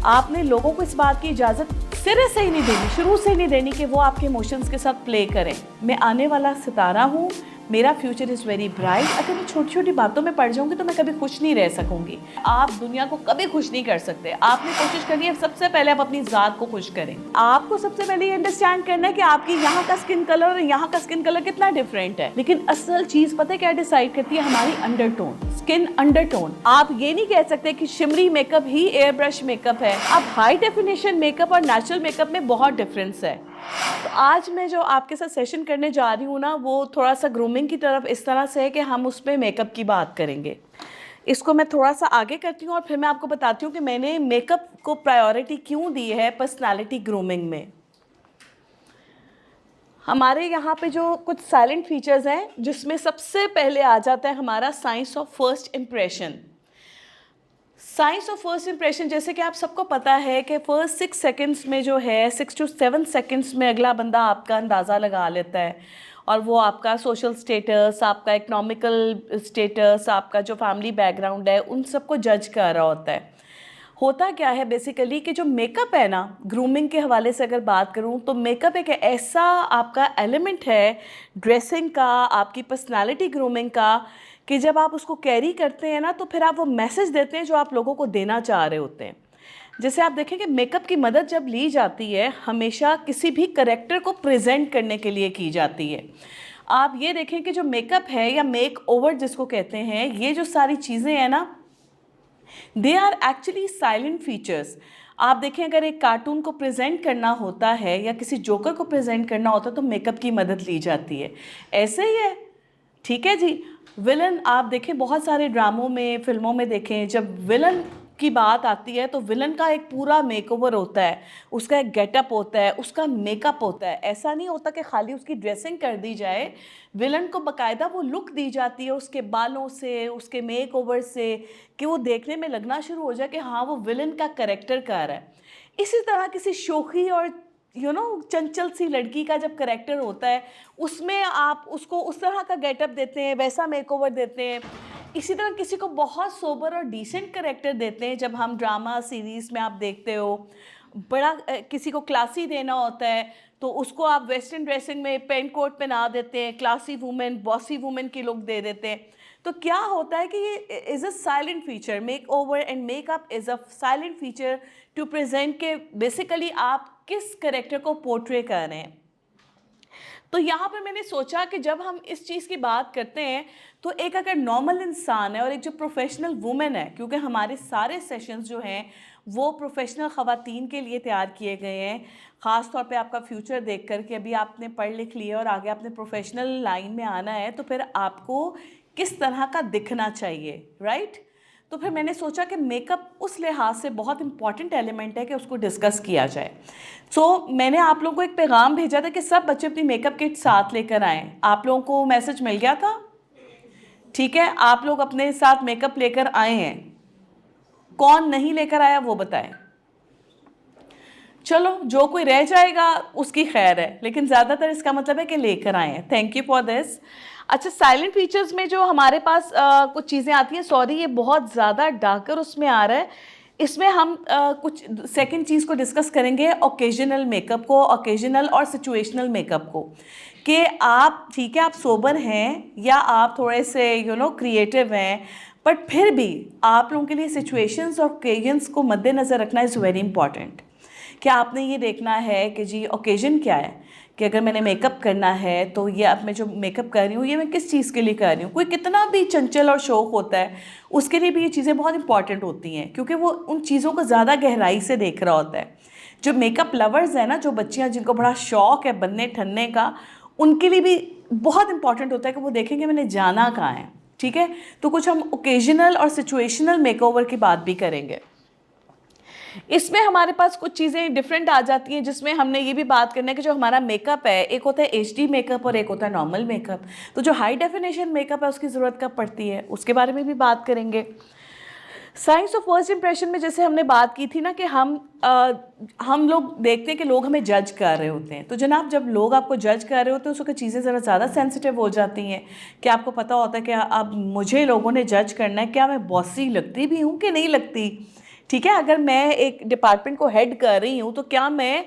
आपने लोगों को इस बात की इजाज़त सिरे से ही नहीं देनी, शुरू से ही नहीं देनी कि वो आपके इमोशंस के साथ प्ले करें। मैं आने वाला सितारा हूँ, मेरा फ्यूचर इज़ वेरी ब्राइट। अगर मैं छोटी छोटी बातों में पड़ जाऊंगी तो मैं कभी खुश नहीं रह सकूंगी। आप दुनिया को कभी खुश नहीं कर सकते। आपने कोशिश करनी है सबसे पहले आप अपनी ज़ात को खुश करें। आपको सबसे पहले ये अंडरस्टैंड करना है कि आपकी यहाँ का स्किन कलर और यहाँ का स्किन कलर कितना डिफरेंट है। लेकिन असल चीज़ पता है क्या डिसाइड करती है? हमारी अंडरटोन, स्किन अंडरटोन। आप ये नहीं कह सकते कि शिमरी मेकअप ही एयर ब्रश मेकअप है। अब हाई डेफिनेशन मेकअप और नेचुरल मेकअप में बहुत डिफरेंस है। तो आज मैं जो आपके साथ सेशन करने जा रही हूँ ना, वो थोड़ा सा ग्रूमिंग की तरफ इस तरह से है कि हम उसमें मेकअप की बात करेंगे। इसको मैं थोड़ा सा आगे करती हूँ और फिर मैं आपको बताती हूँ कि मैंने मेकअप को प्रायोरिटी क्यों दी है पर्सनालिटी ग्रूमिंग में। हमारे यहाँ पे जो कुछ साइलेंट फीचर्स हैं, जिसमें सबसे पहले आ जाता है हमारा science of first impression. Science of first impression, जैसे कि आप सबको पता है कि फर्स्ट 6 सेकंड्स में जो है 6 to 7 सेकंड्स में अगला बंदा आपका अंदाज़ा लगा लेता है और वो आपका सोशल स्टेटस, आपका इकोनॉमिकल स्टेटस, आपका जो फैमिली बैकग्राउंड है, उन सबको जज कर रहा होता है। होता क्या है बेसिकली कि जो मेकअप है ना, ग्रूमिंग के हवाले से अगर बात करूं तो मेकअप एक ऐसा आपका एलिमेंट है ड्रेसिंग का, आपकी पर्सनालिटी ग्रूमिंग का, कि जब आप उसको कैरी करते हैं ना तो फिर आप वो मैसेज देते हैं जो आप लोगों को देना चाह रहे होते हैं। जैसे आप देखें कि मेकअप की मदद जब ली जाती है हमेशा किसी भी करेक्टर को प्रेजेंट करने के लिए की जाती है। आप ये देखें कि जो मेकअप है या मेक ओवर जिसको कहते हैं, ये जो सारी चीज़ें हैं ना, they are actually silent features. आप देखें अगर एक कार्टून को प्रेजेंट करना होता है या किसी जोकर को प्रेजेंट करना होता है तो मेकअप की मदद ली जाती है। ऐसे ही है, ठीक है जी। विलन आप देखें बहुत सारे ड्रामों में, फिल्मों में देखें, जब विलन की बात आती है तो विलन का एक पूरा मेकओवर होता है, उसका एक गेटअप होता है, उसका मेकअप होता है। ऐसा नहीं होता कि खाली उसकी ड्रेसिंग कर दी जाए, विलन को बाकायदा वो लुक दी जाती है उसके बालों से, उसके मेकओवर से, कि वो देखने में लगना शुरू हो जाए कि हाँ वो विलन का कैरेक्टर कर रहा है। इसी तरह किसी शोखी और चंचल सी लड़की का जब करेक्टर होता है उसमें आप उसको उस तरह का गेटअप देते हैं, वैसा मेकओवर देते हैं। इसी तरह किसी को बहुत सोबर और डिसेंट करेक्टर देते हैं। जब हम ड्रामा सीरीज़ में आप देखते हो बड़ा किसी को क्लासी देना होता है तो उसको आप वेस्टर्न ड्रेसिंग में पेंट कोट पहना देते हैं, क्लासी वुमेन, बॉसी वुमेन की लुक दे देते हैं। तो क्या होता है कि ये is a silent feature, makeover and makeup is a silent feature to present के बेसिकली आप किस करेक्टर को पोर्ट्रे कर रहे हैं। तो यहाँ पर मैंने सोचा कि जब हम इस चीज़ की बात करते हैं तो एक अगर नॉर्मल इंसान है और एक जो प्रोफेशनल वुमेन है, क्योंकि हमारे सारे सेशंस जो हैं वो प्रोफेशनल ख़वातीन के लिए तैयार किए गए हैं, ख़ास तौर पे आपका फ्यूचर देख कर के अभी आपने पढ़ लिख लिया और आगे आपने प्रोफेशनल लाइन में आना है तो फिर आपको किस तरह का दिखना चाहिए, राइट। तो फिर मैंने सोचा कि मेकअप उस लिहाज से बहुत इंपॉर्टेंट एलिमेंट है कि उसको डिस्कस किया जाए। मैंने आप लोगों को एक पैगाम भेजा था कि सब बच्चे अपनी मेकअप किट साथ लेकर आएँ। आप लोगों को मैसेज मिल गया था? ठीक है, आप लोग अपने साथ मेकअप लेकर आए हैं। कौन नहीं लेकर आया वो बताएं। चलो, जो कोई रह जाएगा उसकी खैर है, लेकिन ज़्यादातर इसका मतलब है कि लेकर आए हैं। Thank you for this. अच्छा, साइलेंट फीचर्स में जो हमारे पास कुछ चीज़ें आती हैं, सॉरी ये बहुत ज़्यादा डार्कर उसमें आ रहा है, इसमें हम कुछ सेकंड चीज़ को डिस्कस करेंगे, ओकेजनल मेकअप को, ओकेजनल और सिचुएशनल मेकअप को, कि आप ठीक है आप सोबर हैं या आप थोड़े से क्रिएटिव हैं, बट फिर भी आप लोगों के लिए सिचुएशंस और ओकेजन्स को मद्देनज़र रखना इज़ वेरी इंपॉर्टेंट। क्या आपने ये देखना है कि जी ओकेजन क्या है, कि अगर मैंने मेकअप करना है तो ये अब मैं जो मेकअप कर रही हूँ ये मैं किस चीज़ के लिए कर रही हूँ। कोई कितना भी चंचल और शौक होता है उसके लिए भी ये चीज़ें बहुत इंपॉर्टेंट होती हैं, क्योंकि वो उन चीज़ों को ज़्यादा गहराई से देख रहा होता है। जो मेकअप लवर्स हैं ना, जो बच्चियाँ जिनको बड़ा शौक़ है बनने ठनने का, उनके लिए भी बहुत इंपॉर्टेंट होता है कि वो देखेंगे मैंने जाना कहाँ है। ठीक है, तो कुछ हम ओकेजनल और सिचुएशनल मेकओवर की बात भी करेंगे। इसमें हमारे पास कुछ चीज़ें डिफरेंट आ जाती हैं, जिसमें हमने ये भी बात करना है कि जो हमारा मेकअप है, एक होता है एचडी मेकअप और एक होता है नॉर्मल मेकअप। तो जो हाई डेफिनेशन मेकअप है उसकी ज़रूरत कब पड़ती है उसके बारे में भी बात करेंगे। साइंस ऑफ फर्स्ट इंप्रेशन में जैसे हमने बात की थी ना कि हम लोग देखते हैं कि लोग हमें जज कर रहे होते हैं। तो जनाब, जब लोग आपको जज कर रहे होते हैं उस वक्त चीज़ें ज़रा ज़्यादा सेंसिटिव हो जाती हैं कि आपको पता होता है कि अब मुझे लोगों ने जज करना है, क्या मैं बॉसी लगती भी हूँ कि नहीं लगती। ठीक है, अगर मैं एक डिपार्टमेंट को हेड कर रही हूँ तो क्या मैं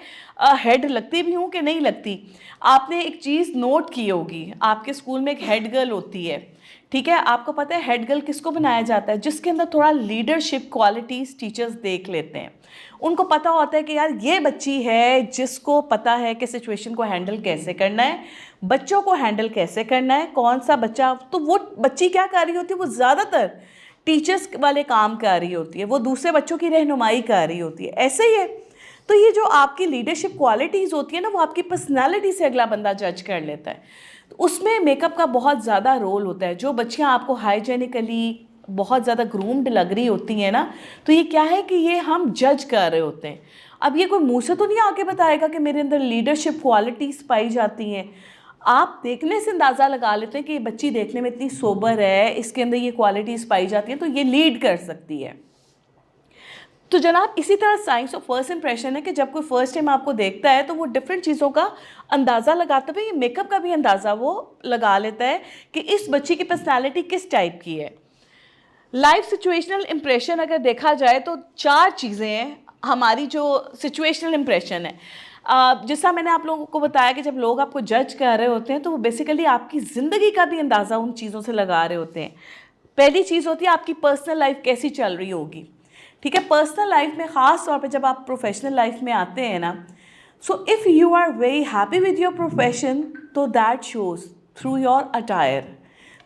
हेड लगती भी हूँ कि नहीं लगती। आपने एक चीज़ नोट की होगी, आपके स्कूल में एक हेड गर्ल होती है, ठीक है, आपको पता है हेड गर्ल किसको बनाया जाता है, जिसके अंदर थोड़ा लीडरशिप क्वालिटीज़ टीचर्स देख लेते हैं। उनको पता होता है कि यार ये बच्ची है जिसको पता है कि सिचुएशन को हैंडल कैसे करना है, बच्चों को हैंडल कैसे करना है, कौन सा बच्चा, तो वो बच्ची क्या कर रही होती है, वो ज़्यादातर टीचर्स वाले काम कर रही होती है, वो दूसरे बच्चों की रहनुमाई कर रही होती है, ऐसे ही है। तो ये जो आपकी लीडरशिप क्वालिटीज़ होती है ना, वो आपकी पर्सनालिटी से अगला बंदा जज कर लेता है। तो उसमें मेकअप का बहुत ज़्यादा रोल होता है। जो बच्चियाँ आपको हाइजेनिकली बहुत ज़्यादा ग्रूम्ड लग रही होती हैं ना, तो ये क्या है कि ये हम जज कर रहे होते हैं। अब ये कोई मुँह से तो नहीं आके बताएगा कि मेरे अंदर लीडरशिप क्वालिटीज़ पाई जाती हैं। आप देखने से अंदाज़ा लगा लेते हैं कि ये बच्ची देखने में इतनी सोबर है, इसके अंदर ये क्वालिटीज़ पाई जाती हैं, तो ये लीड कर सकती है। तो जनाब इसी तरह साइंस ऑफ फर्स्ट इंप्रेशन है कि जब कोई फर्स्ट टाइम आपको देखता है तो वो डिफरेंट चीज़ों का अंदाज़ा लगाते हुए ये मेकअप का भी अंदाज़ा वो लगा लेता है कि इस बच्ची की पर्सनैलिटी किस टाइप की है। लाइफ सिचुएशनल इम्प्रेशन अगर देखा जाए तो 4 चीज़ें हैं हमारी जो सिचुएशनल इम्प्रेशन है। जैसा मैंने आप लोगों को बताया कि जब लोग आपको जज कर रहे होते हैं तो वो बेसिकली आपकी ज़िंदगी का भी अंदाज़ा उन चीज़ों से लगा रहे होते हैं। पहली चीज़ होती है आपकी पर्सनल लाइफ कैसी चल रही होगी, ठीक है। पर्सनल लाइफ में ख़ास तौर पे जब आप प्रोफेशनल लाइफ में आते हैं ना, so if you are very happy with your profession तो that shows through your attire,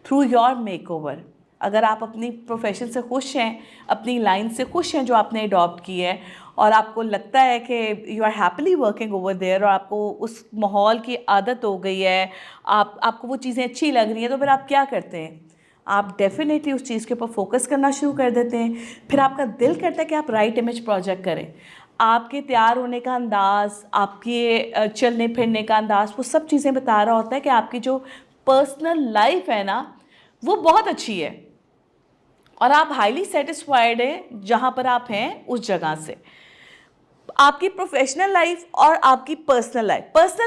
through your makeover. अगर आप अपनी प्रोफेशन से खुश हैं, अपनी लाइन से खुश हैं जो आपने अडॉप्ट की है, और आपको लगता है कि you are happily working over there, और आपको उस माहौल की आदत हो गई है, आपको वो चीज़ें अच्छी लग रही हैं, तो फिर आप क्या करते हैं, आप डेफिनेटली उस चीज़ के ऊपर फोकस करना शुरू कर देते हैं। फिर आपका दिल करता है कि आप राइट इमेज प्रोजेक्ट करें। आपके तैयार होने का अंदाज़, आपके चलने फिरने का अंदाज़, वो सब चीज़ें बता रहा होता है कि आपकी जो पर्सनल लाइफ है ना वो बहुत अच्छी है और आप हाईली सेटिस्फाइड हैं जहाँ पर आप हैं उस जगह से। आपकी प्रोफेशनल लाइफ और आपकी पर्सनल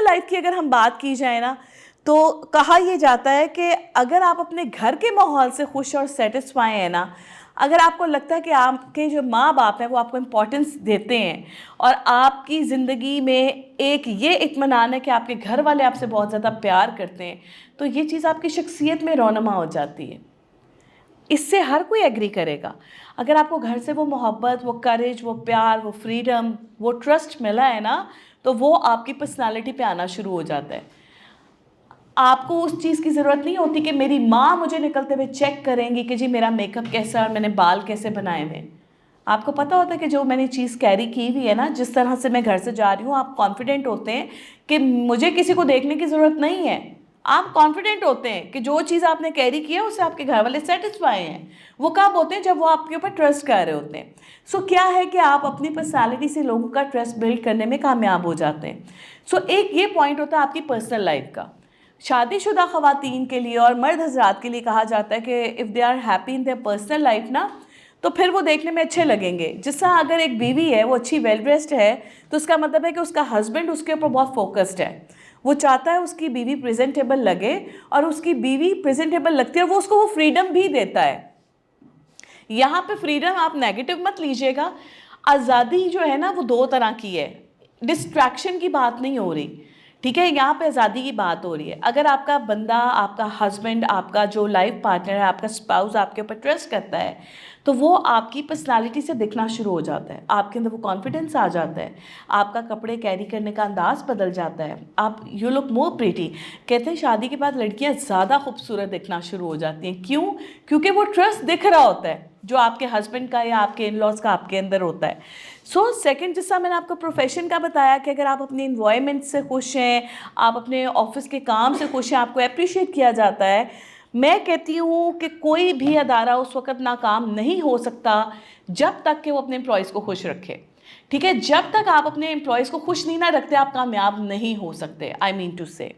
लाइफ की अगर हम बात की जाए ना, तो कहा यह जाता है कि अगर आप अपने घर के माहौल से खुश और सेटिस्फाई हैं ना, अगर आपको लगता है कि आपके जो माँ बाप हैं वो आपको इम्पोर्टेंस देते हैं और आपकी ज़िंदगी में एक ये इत्मीनान है कि आपके घर वाले आपसे बहुत ज़्यादा प्यार करते हैं, तो ये चीज़ आपकी शख्सियत में रौनमा हो जाती है। इससे हर कोई एग्री करेगा। अगर आपको घर से वो मोहब्बत, वो करेज, वो प्यार, वो फ्रीडम, वो ट्रस्ट मिला है ना, तो वो आपकी पर्सनालिटी पे आना शुरू हो जाता है। आपको उस चीज़ की ज़रूरत नहीं होती कि मेरी माँ मुझे निकलते हुए चेक करेंगी कि जी मेरा मेकअप कैसा है और मैंने बाल कैसे बनाए हुए। आपको पता होता है कि जो मैंने चीज़ कैरी की हुई है ना, जिस तरह से मैं घर से जा रही हूँ, आप कॉन्फिडेंट होते हैं कि मुझे किसी को देखने की ज़रूरत नहीं है। आप कॉन्फिडेंट होते हैं कि जो चीज़ आपने कैरी की है उससे आपके घर वाले सेटिस्फाई हैं। वो कब होते हैं? जब वो आपके ऊपर ट्रस्ट कर रहे होते हैं। सो क्या है कि आप अपनी पर्सनालिटी से लोगों का ट्रस्ट बिल्ड करने में कामयाब हो जाते हैं। सो एक ये पॉइंट होता है आपकी पर्सनल लाइफ का। शादीशुदा ख़वातीन के लिए और मर्द हज़रात के लिए कहा जाता है कि if they are happy in their personal life ना, तो फिर वो देखने में अच्छे लगेंगे। जिस तरह अगर एक बीवी है वो अच्छी वेल ड्रेस्ड है, तो उसका मतलब है कि उसका हस्बैंड उसके ऊपर बहुत फोकस्ड है। वो चाहता है उसकी बीवी प्रेजेंटेबल लगे, और उसकी बीवी प्रेजेंटेबल लगती है और वो उसको वो फ्रीडम भी देता है। यहाँ पे फ्रीडम आप नेगेटिव मत लीजिएगा। आज़ादी जो है ना वो 2 तरह की है, डिस्ट्रैक्शन की बात नहीं हो रही, ठीक है। यहाँ पे आज़ादी की बात हो रही है। अगर आपका बंदा, आपका हस्बैंड, आपका जो लाइफ पार्टनर है, आपका स्पाउस आपके ऊपर ट्रस्ट करता है, तो वो आपकी पर्सनालिटी से दिखना शुरू हो जाता है। आपके अंदर वो कॉन्फिडेंस आ जाता है, आपका कपड़े कैरी करने का अंदाज़ बदल जाता है, आप यू लुक मोर प्रीटी। कहते हैं शादी के बाद लड़कियां ज़्यादा खूबसूरत दिखना शुरू हो जाती हैं। क्यों? क्योंकि वो ट्रस्ट दिख रहा होता है जो आपके हस्बैंड का या आपके इन लॉज का आपके अंदर होता है। सो सेकंड, जिसका मैंने आपको प्रोफेशन का बताया कि अगर आप अपने इन्वायरमेंट से खुश हैं, आप अपने ऑफिस के काम से खुश हैं, आपको अप्रिशिएट किया जाता है, मैं कहती हूँ कि कोई भी अदारा उस वक्त नाकाम नहीं हो सकता जब तक कि वो अपने एम्प्लॉयज़ को खुश रखे, ठीक है। जब तक आप अपने एम्प्लॉयज़ को खुश नहीं ना रखते, आप कामयाब नहीं हो सकते। आई मीन टू से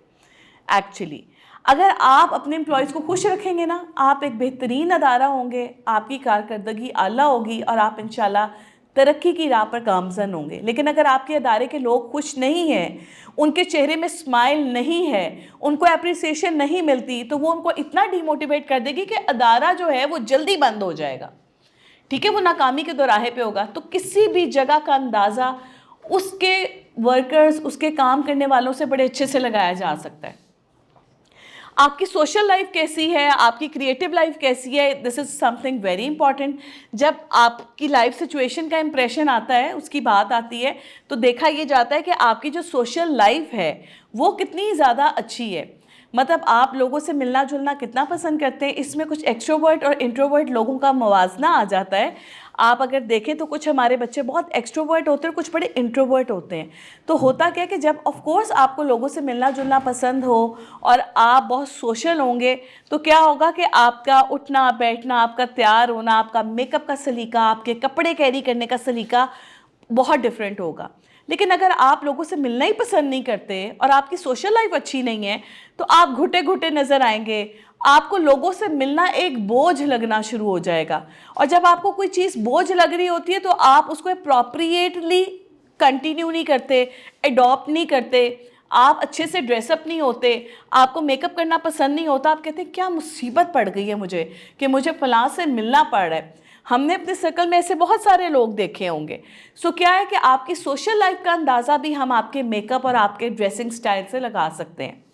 एक्चुअली अगर आप अपने एम्प्लॉयज़ को खुश रखेंगे ना, आप एक बेहतरीन अदारा होंगे, आपकी कारकर्दगी आला होगी और आप इंशाल्लाह तरक्की की राह पर गामज़न होंगे। लेकिन अगर आपके अदारे के लोग खुश नहीं हैं, उनके चेहरे में स्माइल नहीं है, उनको अप्रिसिएशन नहीं मिलती, तो वो उनको इतना डिमोटिवेट कर देगी कि अदारा जो है वो जल्दी बंद हो जाएगा, ठीक है, वो नाकामी के दोराहे पे होगा, तो किसी भी जगह का अंदाज़ा उसके वर्कर्स, उसके काम करने वालों से बड़े अच्छे से लगाया जा सकता है। आपकी सोशल लाइफ कैसी है, आपकी क्रिएटिव लाइफ कैसी है, this is something very important. जब आपकी लाइफ सिचुएशन का इंप्रेशन आता है, उसकी बात आती है, तो देखा ये जाता है कि आपकी जो सोशल लाइफ है वो कितनी ज़्यादा अच्छी है। मतलब आप लोगों से मिलना जुलना कितना पसंद करते हैं, इसमें कुछ एक्सट्रोवर्ट और इंट्रोवर्ट लोगों का मवाजना आ जाता है। आप अगर देखें तो कुछ हमारे बच्चे बहुत एक्सट्रोवर्ट होते हैं और कुछ बड़े इंट्रोवर्ट होते हैं। तो होता क्या है कि जब ऑफ कोर्स आपको लोगों से मिलना जुलना पसंद हो और आप बहुत सोशल होंगे, तो क्या होगा कि आपका उठना बैठना, आपका तैयार होना, आपका मेकअप का सलीका, आपके कपड़े कैरी करने का सलीका बहुत डिफरेंट होगा। लेकिन अगर आप लोगों से मिलना ही पसंद नहीं करते और आपकी सोशल लाइफ अच्छी नहीं है, तो आप घुटे घुटे नज़र आएंगे, आपको लोगों से मिलना एक बोझ लगना शुरू हो जाएगा। और जब आपको कोई चीज़ बोझ लग रही होती है तो आप उसको अप्रोप्रिएटली कंटिन्यू नहीं करते, एडॉप्ट नहीं करते, आप अच्छे से ड्रेसअप नहीं होते, आपको मेकअप करना पसंद नहीं होता, आप कहते हैं क्या मुसीबत पड़ गई है मुझे कि मुझे फलां से मिलना पड़ रहा है। हमने अपने सर्कल में ऐसे बहुत सारे लोग देखे होंगे। सो क्या है कि आपकी सोशल लाइफ का अंदाज़ा भी हम आपके मेकअप और आपके ड्रेसिंग स्टाइल से लगा सकते हैं।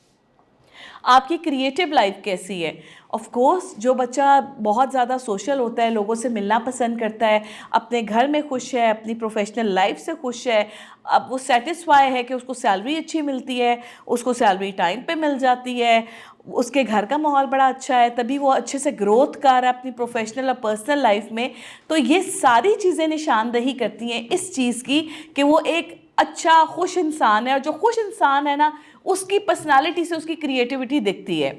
आपकी क्रिएटिव लाइफ कैसी है? ऑफ कोर्स जो बच्चा बहुत ज़्यादा सोशल होता है, लोगों से मिलना पसंद करता है, अपने घर में खुश है, अपनी प्रोफेशनल लाइफ से खुश है, अब वो सेटिस्फाई है कि उसको सैलरी अच्छी मिलती है, उसको सैलरी टाइम पे मिल जाती है, उसके घर का माहौल बड़ा अच्छा है, तभी वो अच्छे से ग्रोथ कर रहा है अपनी प्रोफेशनल और पर्सनल लाइफ में। तो ये सारी चीज़ें निशानदही करती हैं इस चीज़ की कि वो एक अच्छा खुश इंसान है। और जो खुश इंसान है ना, उसकी पर्सनालिटी से उसकी क्रिएटिविटी दिखती है।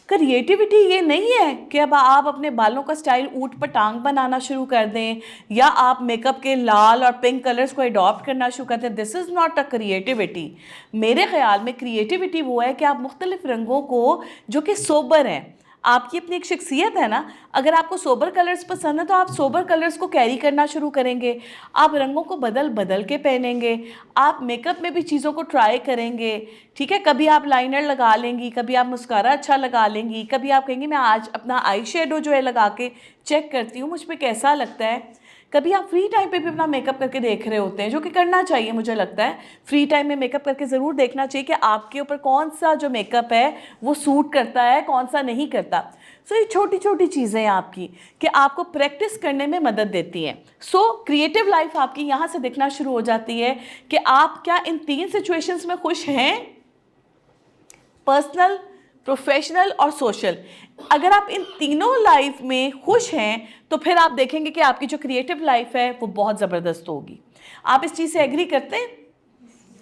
क्रिएटिविटी ये नहीं है कि अब आप अपने बालों का स्टाइल ऊट पटांग बनाना शुरू कर दें या आप मेकअप के लाल और पिंक कलर्स को अडॉप्ट करना शुरू कर दें। This is not a creativity. मेरे ख्याल में क्रिएटिविटी वो है कि आप मुख्तलिफ रंगों को, जो कि सोबर हैं, आपकी अपनी एक शख्सियत है ना, अगर आपको सोबर कलर्स पसंद है तो आप सोबर कलर्स को कैरी करना शुरू करेंगे, आप रंगों को बदल बदल के पहनेंगे, आप मेकअप में भी चीज़ों को ट्राई करेंगे। ठीक है, कभी आप लाइनर लगा लेंगी, कभी आप मस्कारा अच्छा लगा लेंगी, कभी आप कहेंगी मैं आज अपना आई शेडो जो है लगा के चेक करती हूँ मुझ पर कैसा लगता है। कभी आप फ्री टाइम पे भी अपना मेकअप करके देख रहे होते हैं, जो कि करना चाहिए। मुझे लगता है फ्री टाइम में मेकअप करके ज़रूर देखना चाहिए कि आपके ऊपर कौन सा जो मेकअप है वो सूट करता है, कौन सा नहीं करता। सो ये छोटी छोटी चीज़ें हैं आपकी कि आपको प्रैक्टिस करने में मदद देती हैं। सो क्रिएटिव लाइफ आपकी यहाँ से दिखना शुरू हो जाती है कि आप क्या इन 3 सिचुएशंस में खुश हैं, पर्सनल, प्रोफेशनल और सोशल। अगर आप इन तीनों लाइफ में खुश हैं तो फिर आप देखेंगे कि आपकी जो क्रिएटिव लाइफ है वो बहुत ज़बरदस्त होगी। आप इस चीज़ से एग्री करते हैं,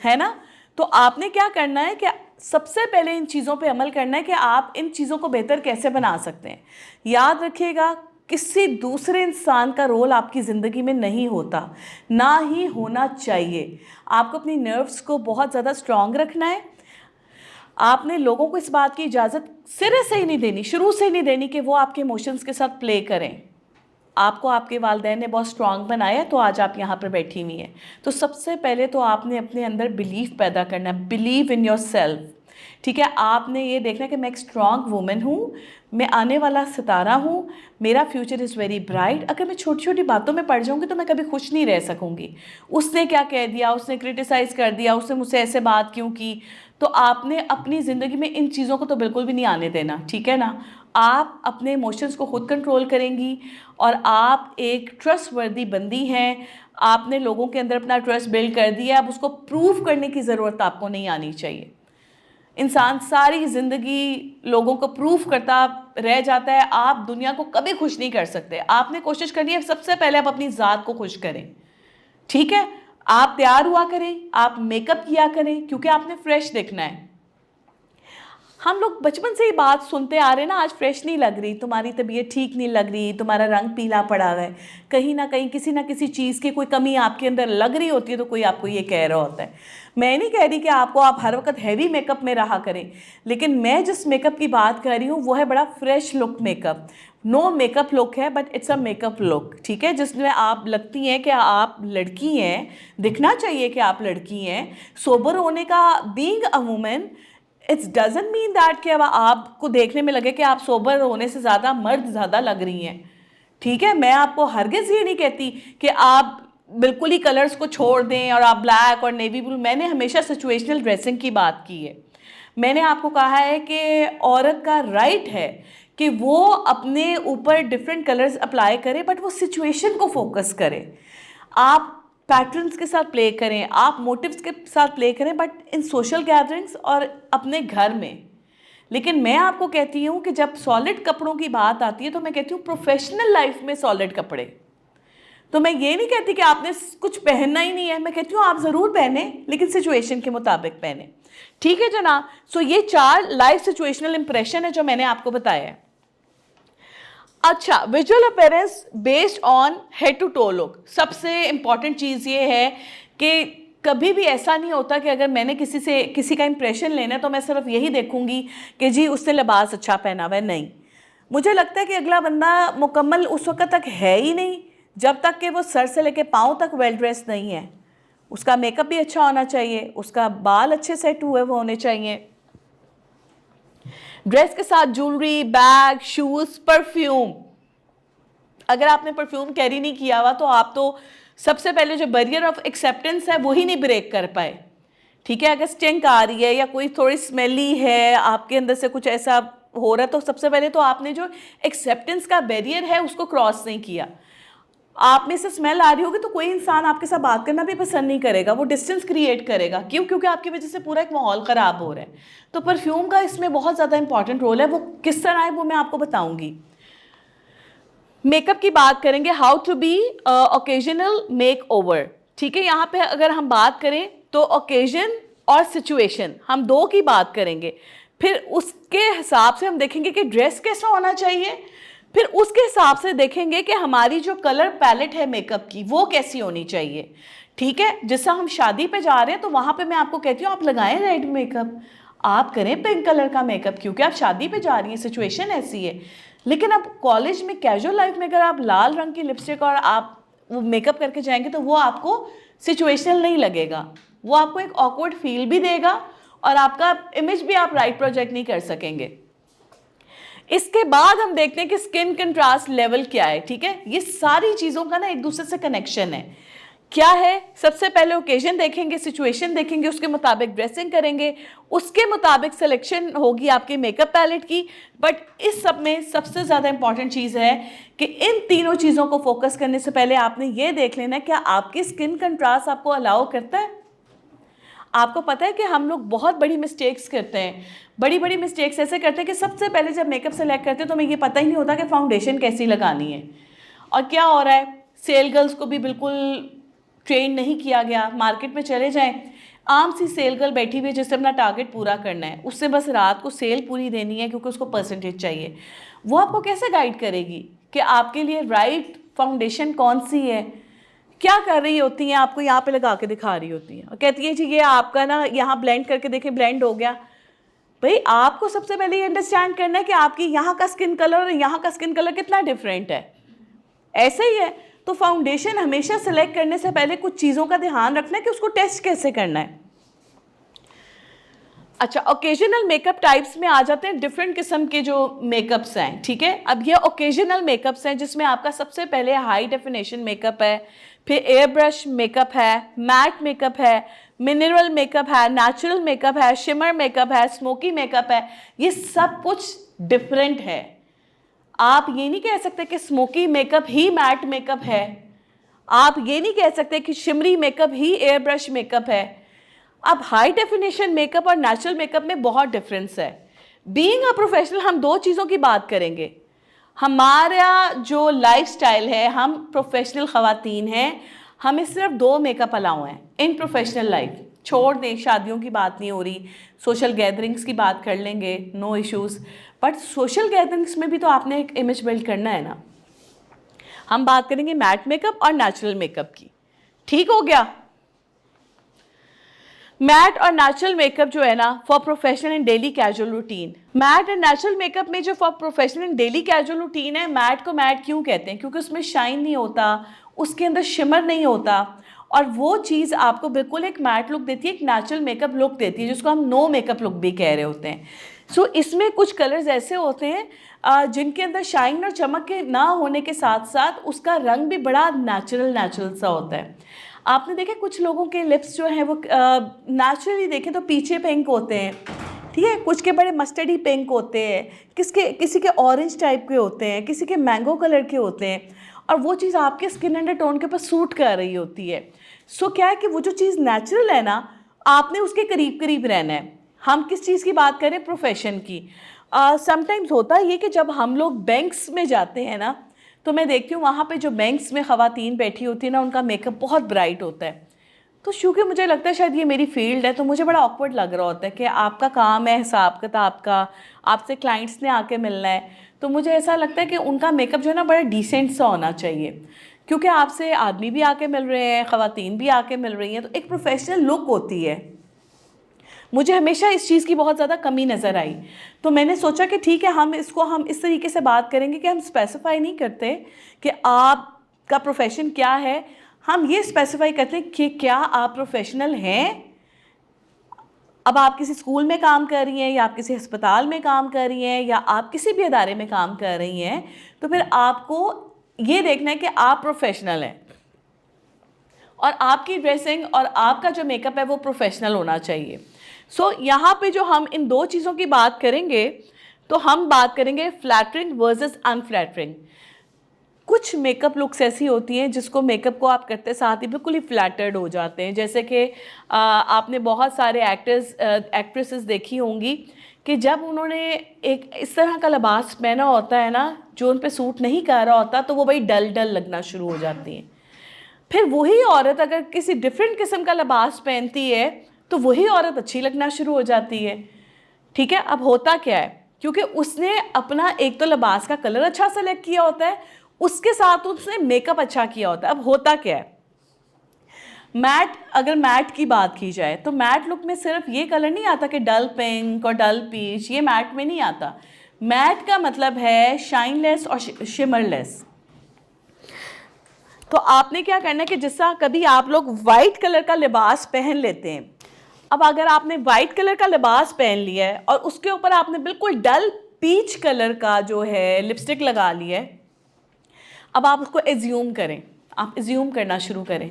है ना? तो आपने क्या करना है कि सबसे पहले इन चीज़ों पे अमल करना है कि आप इन चीज़ों को बेहतर कैसे बना सकते हैं। याद रखिएगा, किसी दूसरे इंसान का रोल आपकी ज़िंदगी में नहीं होता, ना ही होना चाहिए। आपको अपनी नर्व्स को बहुत ज़्यादा स्ट्रॉन्ग रखना है। आपने लोगों को इस बात की इजाज़त सिरे से ही नहीं देनी, शुरू से ही नहीं देनी कि वो आपके इमोशंस के साथ प्ले करें। आपको आपके वालिदैन ने बहुत स्ट्रॉन्ग बनाया तो आज आप यहाँ पर बैठी हुई हैं। तो सबसे पहले तो आपने अपने अंदर बिलीव पैदा करना है, बिलीव इन योर सेल्फ। ठीक है, आपने ये देखना है कि मैं एक स्ट्रॉन्ग वुमेन हूँ, मैं आने वाला सितारा हूँ, मेरा फ्यूचर इज़ वेरी ब्राइट। अगर मैं छोटी छोटी बातों में पड़ जाऊँगी तो मैं कभी खुश नहीं रह सकूँगी। उसने क्या कह दिया, उसने क्रिटिसाइज़ कर दिया, उसने मुझसे ऐसे बात क्यों की, तो आपने अपनी ज़िंदगी में इन चीज़ों को तो बिल्कुल भी नहीं आने देना। ठीक है ना? आप अपने इमोशंस को खुद कंट्रोल करेंगी और आप एक ट्रस्टवर्दी बंदी हैं। आपने लोगों के अंदर अपना ट्रस्ट बिल्ड कर दिया, अब उसको प्रूव करने की ज़रूरत आपको नहीं आनी चाहिए। इंसान सारी ज़िंदगी लोगों को प्रूफ करता रह जाता है, आप दुनिया को कभी खुश नहीं कर सकते। आपने कोशिश करनी है सबसे पहले आप अपनी ज़ात को खुश करें। ठीक है, आप तैयार हुआ करें, आप मेकअप किया करें, क्योंकि आपने फ्रेश दिखना है। हम लोग बचपन से ही बात सुनते आ रहे हैं ना, आज फ्रेश नहीं लग रही, तुम्हारी तबीयत ठीक नहीं लग रही, तुम्हारा रंग पीला पड़ा है। कहीं ना कहीं किसी ना किसी चीज़ की कोई कमी आपके अंदर लग रही होती है तो कोई आपको ये कह रहा होता है। मैं नहीं कह रही कि आप हर वक्त हैवी मेकअप में रहा करें, लेकिन मैं जिस मेकअप की बात कर रही हूँ वो है बड़ा fresh look makeup. No makeup look है but it's a makeup look. ठीक है, जिसमें आप लगती हैं कि आप लड़की हैं, दिखना चाहिए कि आप लड़की हैं। सोबर होने का, being a women, it's doesn't mean that कि अब आपको देखने में लगे कि आप सोबर होने से ज़्यादा मर्द ज़्यादा लग रही हैं। ठीक है, मैं आपको हरगिज़ ये नहीं कहती कि आप बिल्कुल ही कलर्स को छोड़ दें और आप ब्लैक और नेवी ब्लू, मैंने हमेशा सिचुएशनल ड्रेसिंग की बात की है। मैंने आपको कहा है कि औरत का राइट है कि वो अपने ऊपर डिफरेंट कलर्स अप्लाई करे, बट वो सिचुएशन को फोकस करे। आप पैटर्न्स के साथ प्ले करें, आप मोटिव्स के साथ प्ले करें, बट इन सोशल गैदरिंग्स और अपने घर में। लेकिन मैं आपको कहती हूँ कि जब सॉलिड कपड़ों की बात आती है तो मैं कहती हूँ प्रोफेशनल लाइफ में सॉलिड कपड़े। तो मैं ये नहीं कहती कि आपने कुछ पहनना ही नहीं है, मैं कहती हूँ आप ज़रूर पहने, लेकिन सिचुएशन के मुताबिक पहने। ठीक है जनाब। सो ये 4 लाइफ सिचुएशनल इंप्रेशन है जो मैंने आपको बताया है। अच्छा, visual appearance based on head to toe look. सबसे इंपॉर्टेंट चीज़ ये है कि कभी भी ऐसा नहीं होता कि अगर मैंने किसी का इंप्रेशन लेना है तो मैं सिर्फ यही देखूंगी कि जी उसने लिबास अच्छा पहना हुआ है। नहीं, मुझे लगता है कि अगला बंदा मुकम्मल उस वक्त तक है ही नहीं जब तक कि वो सर से लेके पाँव तक वेल ड्रेस नहीं है। उसका मेकअप भी अच्छा होना चाहिए, उसका बाल अच्छे सेट हुए वो होने चाहिए, ड्रेस के साथ ज्वेलरी, बैग, शूज़, परफ्यूम। अगर आपने परफ्यूम कैरी नहीं किया हुआ तो आप तो सबसे पहले जो बैरियर ऑफ एक्सेप्टेंस है वही नहीं ब्रेक कर पाए। ठीक है, अगर स्टिंक आ रही है या कोई थोड़ी स्मेली है, आपके अंदर से कुछ ऐसा हो रहा है, तो सबसे पहले तो आपने जो एक्सेप्टेंस का बैरियर है उसको क्रॉस नहीं किया। आप में से स्मेल आ रही होगी तो कोई इंसान आपके साथ बात करना भी पसंद नहीं करेगा, वो डिस्टेंस क्रिएट करेगा। क्यों? क्योंकि आपकी वजह से पूरा एक माहौल ख़राब हो रहा है। तो परफ्यूम का इसमें बहुत ज़्यादा इंपॉर्टेंट रोल है। वो किस तरह है वो मैं आपको बताऊंगी। मेकअप की बात करेंगे, how to be occasional makeover. ठीक है, यहाँ पे अगर हम बात करें तो ओकेजन और सिचुएशन हम 2 की बात करेंगे। फिर उसके हिसाब से हम देखेंगे कि ड्रेस कैसा होना चाहिए, फिर उसके हिसाब से देखेंगे कि हमारी जो कलर पैलेट है मेकअप की वो कैसी होनी चाहिए। ठीक है, जैसा हम शादी पे जा रहे हैं तो वहाँ पे मैं आपको कहती हूँ आप लगाएं रेड मेकअप, आप करें पिंक कलर का मेकअप, क्योंकि आप शादी पे जा रही हैं, सिचुएशन ऐसी है। लेकिन अब कॉलेज में कैजुअल लाइफ में अगर आप लाल रंग की लिपस्टिक और आप वो मेकअप करके जाएंगे तो वो आपको सिचुएशनल नहीं लगेगा, वो आपको एक ऑकवर्ड फील भी देगा और आपका इमेज भी आप राइट प्रोजेक्ट नहीं कर सकेंगे। इसके बाद हम देखते हैं कि स्किन कंट्रास्ट लेवल क्या है। ठीक है, ये सारी चीज़ों का ना एक दूसरे से कनेक्शन है। क्या है? सबसे पहले ओकेजन देखेंगे, सिचुएशन देखेंगे, उसके मुताबिक ड्रेसिंग करेंगे, उसके मुताबिक सिलेक्शन होगी आपकी मेकअप पैलेट की। बट इस सब में सबसे ज़्यादा इंपॉर्टेंट चीज़ है कि इन तीनों चीज़ों को फोकस करने से पहले आपने ये देख लेना क्या आपकी स्किन कंट्रास्ट आपको अलाउ करता है। आपको पता है कि हम लोग बहुत बड़ी मिस्टेक्स करते हैं, बड़ी बड़ी मिस्टेक्स ऐसे करते हैं कि सबसे पहले जब मेकअप सेलेक्ट करते हैं तो हमें ये पता ही नहीं होता कि फाउंडेशन कैसी लगानी है। और क्या हो रहा है, सेल गर्ल्स को भी बिल्कुल ट्रेन नहीं किया गया। मार्केट में चले जाएं, आम सी सेल गर्ल बैठी हुई है जिससे अपना टारगेट पूरा करना है, उससे बस रात को सेल पूरी देनी है क्योंकि उसको परसेंटेज चाहिए। वो आपको कैसे गाइड करेगी कि आपके लिए राइट फाउंडेशन कौन सी है? क्या कर रही होती हैं, आपको यहाँ पे लगा के दिखा रही होती हैं और कहती है जी ये आपका ना यहाँ ब्लेंड करके देखें, ब्लेंड हो गया। भाई आपको सबसे पहले ये अंडरस्टैंड करना है कि आपकी यहाँ का स्किन कलर और यहाँ का स्किन कलर कितना डिफरेंट है। ऐसे ही है, तो फाउंडेशन हमेशा सेलेक्ट करने से पहले कुछ चीज़ों का ध्यान रखना है कि उसको टेस्ट कैसे करना है। अच्छा, ओकेजनल मेकअप टाइप्स में आ जाते हैं डिफरेंट किस्म के जो मेकअप्स हैं। ठीक है, अब ये ओकेजनल मेकअप्स हैं जिसमें आपका सबसे पहले हाई डेफिनेशन मेकअप है, फिर एयर ब्रश मेकअप है, मैट मेकअप है, मिनरल मेकअप है, नेचुरल मेकअप है, शिमर मेकअप है, स्मोकी मेकअप है। ये सब कुछ डिफरेंट है। आप ये नहीं कह सकते कि स्मोकी मेकअप ही मैट मेकअप है, आप ये नहीं कह सकते कि शिमरी मेकअप ही एयर ब्रश मेकअप है। अब हाई डेफिनेशन मेकअप और नेचुरल मेकअप में बहुत डिफरेंस है। बीइंग अ प्रोफेशनल हम 2 चीज़ों की बात करेंगे। हमारा जो लाइफस्टाइल है, हम प्रोफेशनल ख़वातीन हैं, हमें सिर्फ 2 मेकअप अलाउ हैं इन प्रोफेशनल लाइफ। छोड़ दें, शादियों की बात नहीं हो रही, सोशल गैदरिंग्स की बात कर लेंगे, no issues. But social gatherings में भी तो आपने एक इमेज बिल्ड करना है ना। हम बात करेंगे मैट मेकअप और नेचुरल मेकअप की। ठीक हो गया? मैट और नेचुरल मेकअप जो है ना for professional and daily casual routine. Matte and natural makeup में जो for professional and daily casual routine है, मैट को मैट क्यों कहते हैं? क्योंकि उसमें शाइन नहीं होता, उसके अंदर शिमर नहीं होता और वो चीज़ आपको बिल्कुल एक मैट लुक देती है, एक नेचुरल मेकअप लुक देती है, जिसको हम नो मेकअप लुक भी कह रहे होते हैं। सो इसमें कुछ कलर्स ऐसे होते हैं जिनके अंदर शाइन और चमक के ना होने के साथ साथ उसका रंग भी बड़ा नेचुरल सा होता है। आपने देखा कुछ लोगों के लिप्स जो हैं वो नेचुरली देखें तो पीछे पिंक होते हैं, ठीक है, कुछ के बड़े मस्टर्डी पिंक होते हैं, किसी के ऑरेंज टाइप के होते हैं, किसी के मैंगो कलर के होते हैं, और वो चीज़ आपके स्किन अंडर टोन के ऊपर सूट कर रही होती है। सो क्या है कि वो जो चीज़ नेचुरल है ना, आपने उसके करीब करीब रहना है। हम किस चीज़ की बात करें? प्रोफेशन की। समटाइम्स होता है ये कि जब हम लोग बैंक्स में जाते हैं ना, तो मैं देखती हूँ वहाँ पे जो बैंक्स में ख़वातीन बैठी होती है ना, उनका मेकअप बहुत ब्राइट होता है। तो चूँकि मुझे लगता है शायद ये मेरी फील्ड है, तो मुझे बड़ा ऑकवर्ड लग रहा होता है कि आपका काम है हिसाब किताब का, आपसे क्लाइंट्स ने आके मिलना है, तो मुझे ऐसा लगता है कि उनका मेकअप जो है ना बड़ा डिसेंट सा होना चाहिए, क्योंकि आपसे आदमी भी आके मिल रहे हैं, ख़वातीन भी आके मिल रही हैं, तो एक प्रोफेशनल लुक होती है। मुझे हमेशा इस चीज़ की बहुत ज़्यादा कमी नज़र आई, तो मैंने सोचा कि ठीक है, हम इस तरीके से बात करेंगे कि हम स्पेसिफाई नहीं करते कि आपका प्रोफेशन क्या है, हम ये स्पेसिफाई करते हैं कि क्या आप प्रोफेशनल हैं। अब आप किसी स्कूल में काम कर रही हैं, या आप किसी अस्पताल में काम कर रही हैं, या आप किसी भी इदारे में काम कर रही हैं, तो फिर आपको ये देखना है कि आप प्रोफेशनल हैं, और आपकी ड्रेसिंग और आपका जो मेकअप है वो प्रोफेशनल होना चाहिए। सो यहाँ पे जो हम इन दो चीज़ों की बात करेंगे, तो हम बात करेंगे फ्लैटरिंग वर्सेस अनफ्लैटरिंग। कुछ मेकअप लुक्स ऐसी होती हैं जिसको मेकअप को आप करते साथ ही बिल्कुल ही फ्लैटर्ड हो जाते हैं, जैसे कि आपने बहुत सारे एक्ट्रेसेस देखी होंगी कि जब उन्होंने एक इस तरह का लिबास पहना होता है ना जो उन पे सूट नहीं कर रहा होता, तो वो बड़ी डल डल लगना शुरू हो जाती हैं। फिर वही औरत अगर किसी डिफरेंट किस्म का लिबास पहनती है, तो वही औरत अच्छी लगना शुरू हो जाती है। ठीक है, अब होता क्या है, क्योंकि उसने अपना एक तो लिबास का कलर अच्छा सेलेक्ट किया होता है, उसके साथ उसने मेकअप अच्छा किया होता है। अब होता क्या है, अगर मैट की बात की जाए तो मैट लुक में सिर्फ ये कलर नहीं आता कि डल पिंक और डल पीच, ये मैट में नहीं आता। मैट का मतलब है शाइनलेस और शिमरलेस। तो आपने क्या करना है कि जिसका कभी आप लोग वाइट कलर का लिबास पहन लेते हैं, अब अगर आपने वाइट कलर का लिबास पहन लिया है और उसके ऊपर आपने बिल्कुल डल पीच कलर का जो है लिपस्टिक लगा लिया है, अब आप उसको एज्यूम करें, आप एज्यूम करना शुरू करें,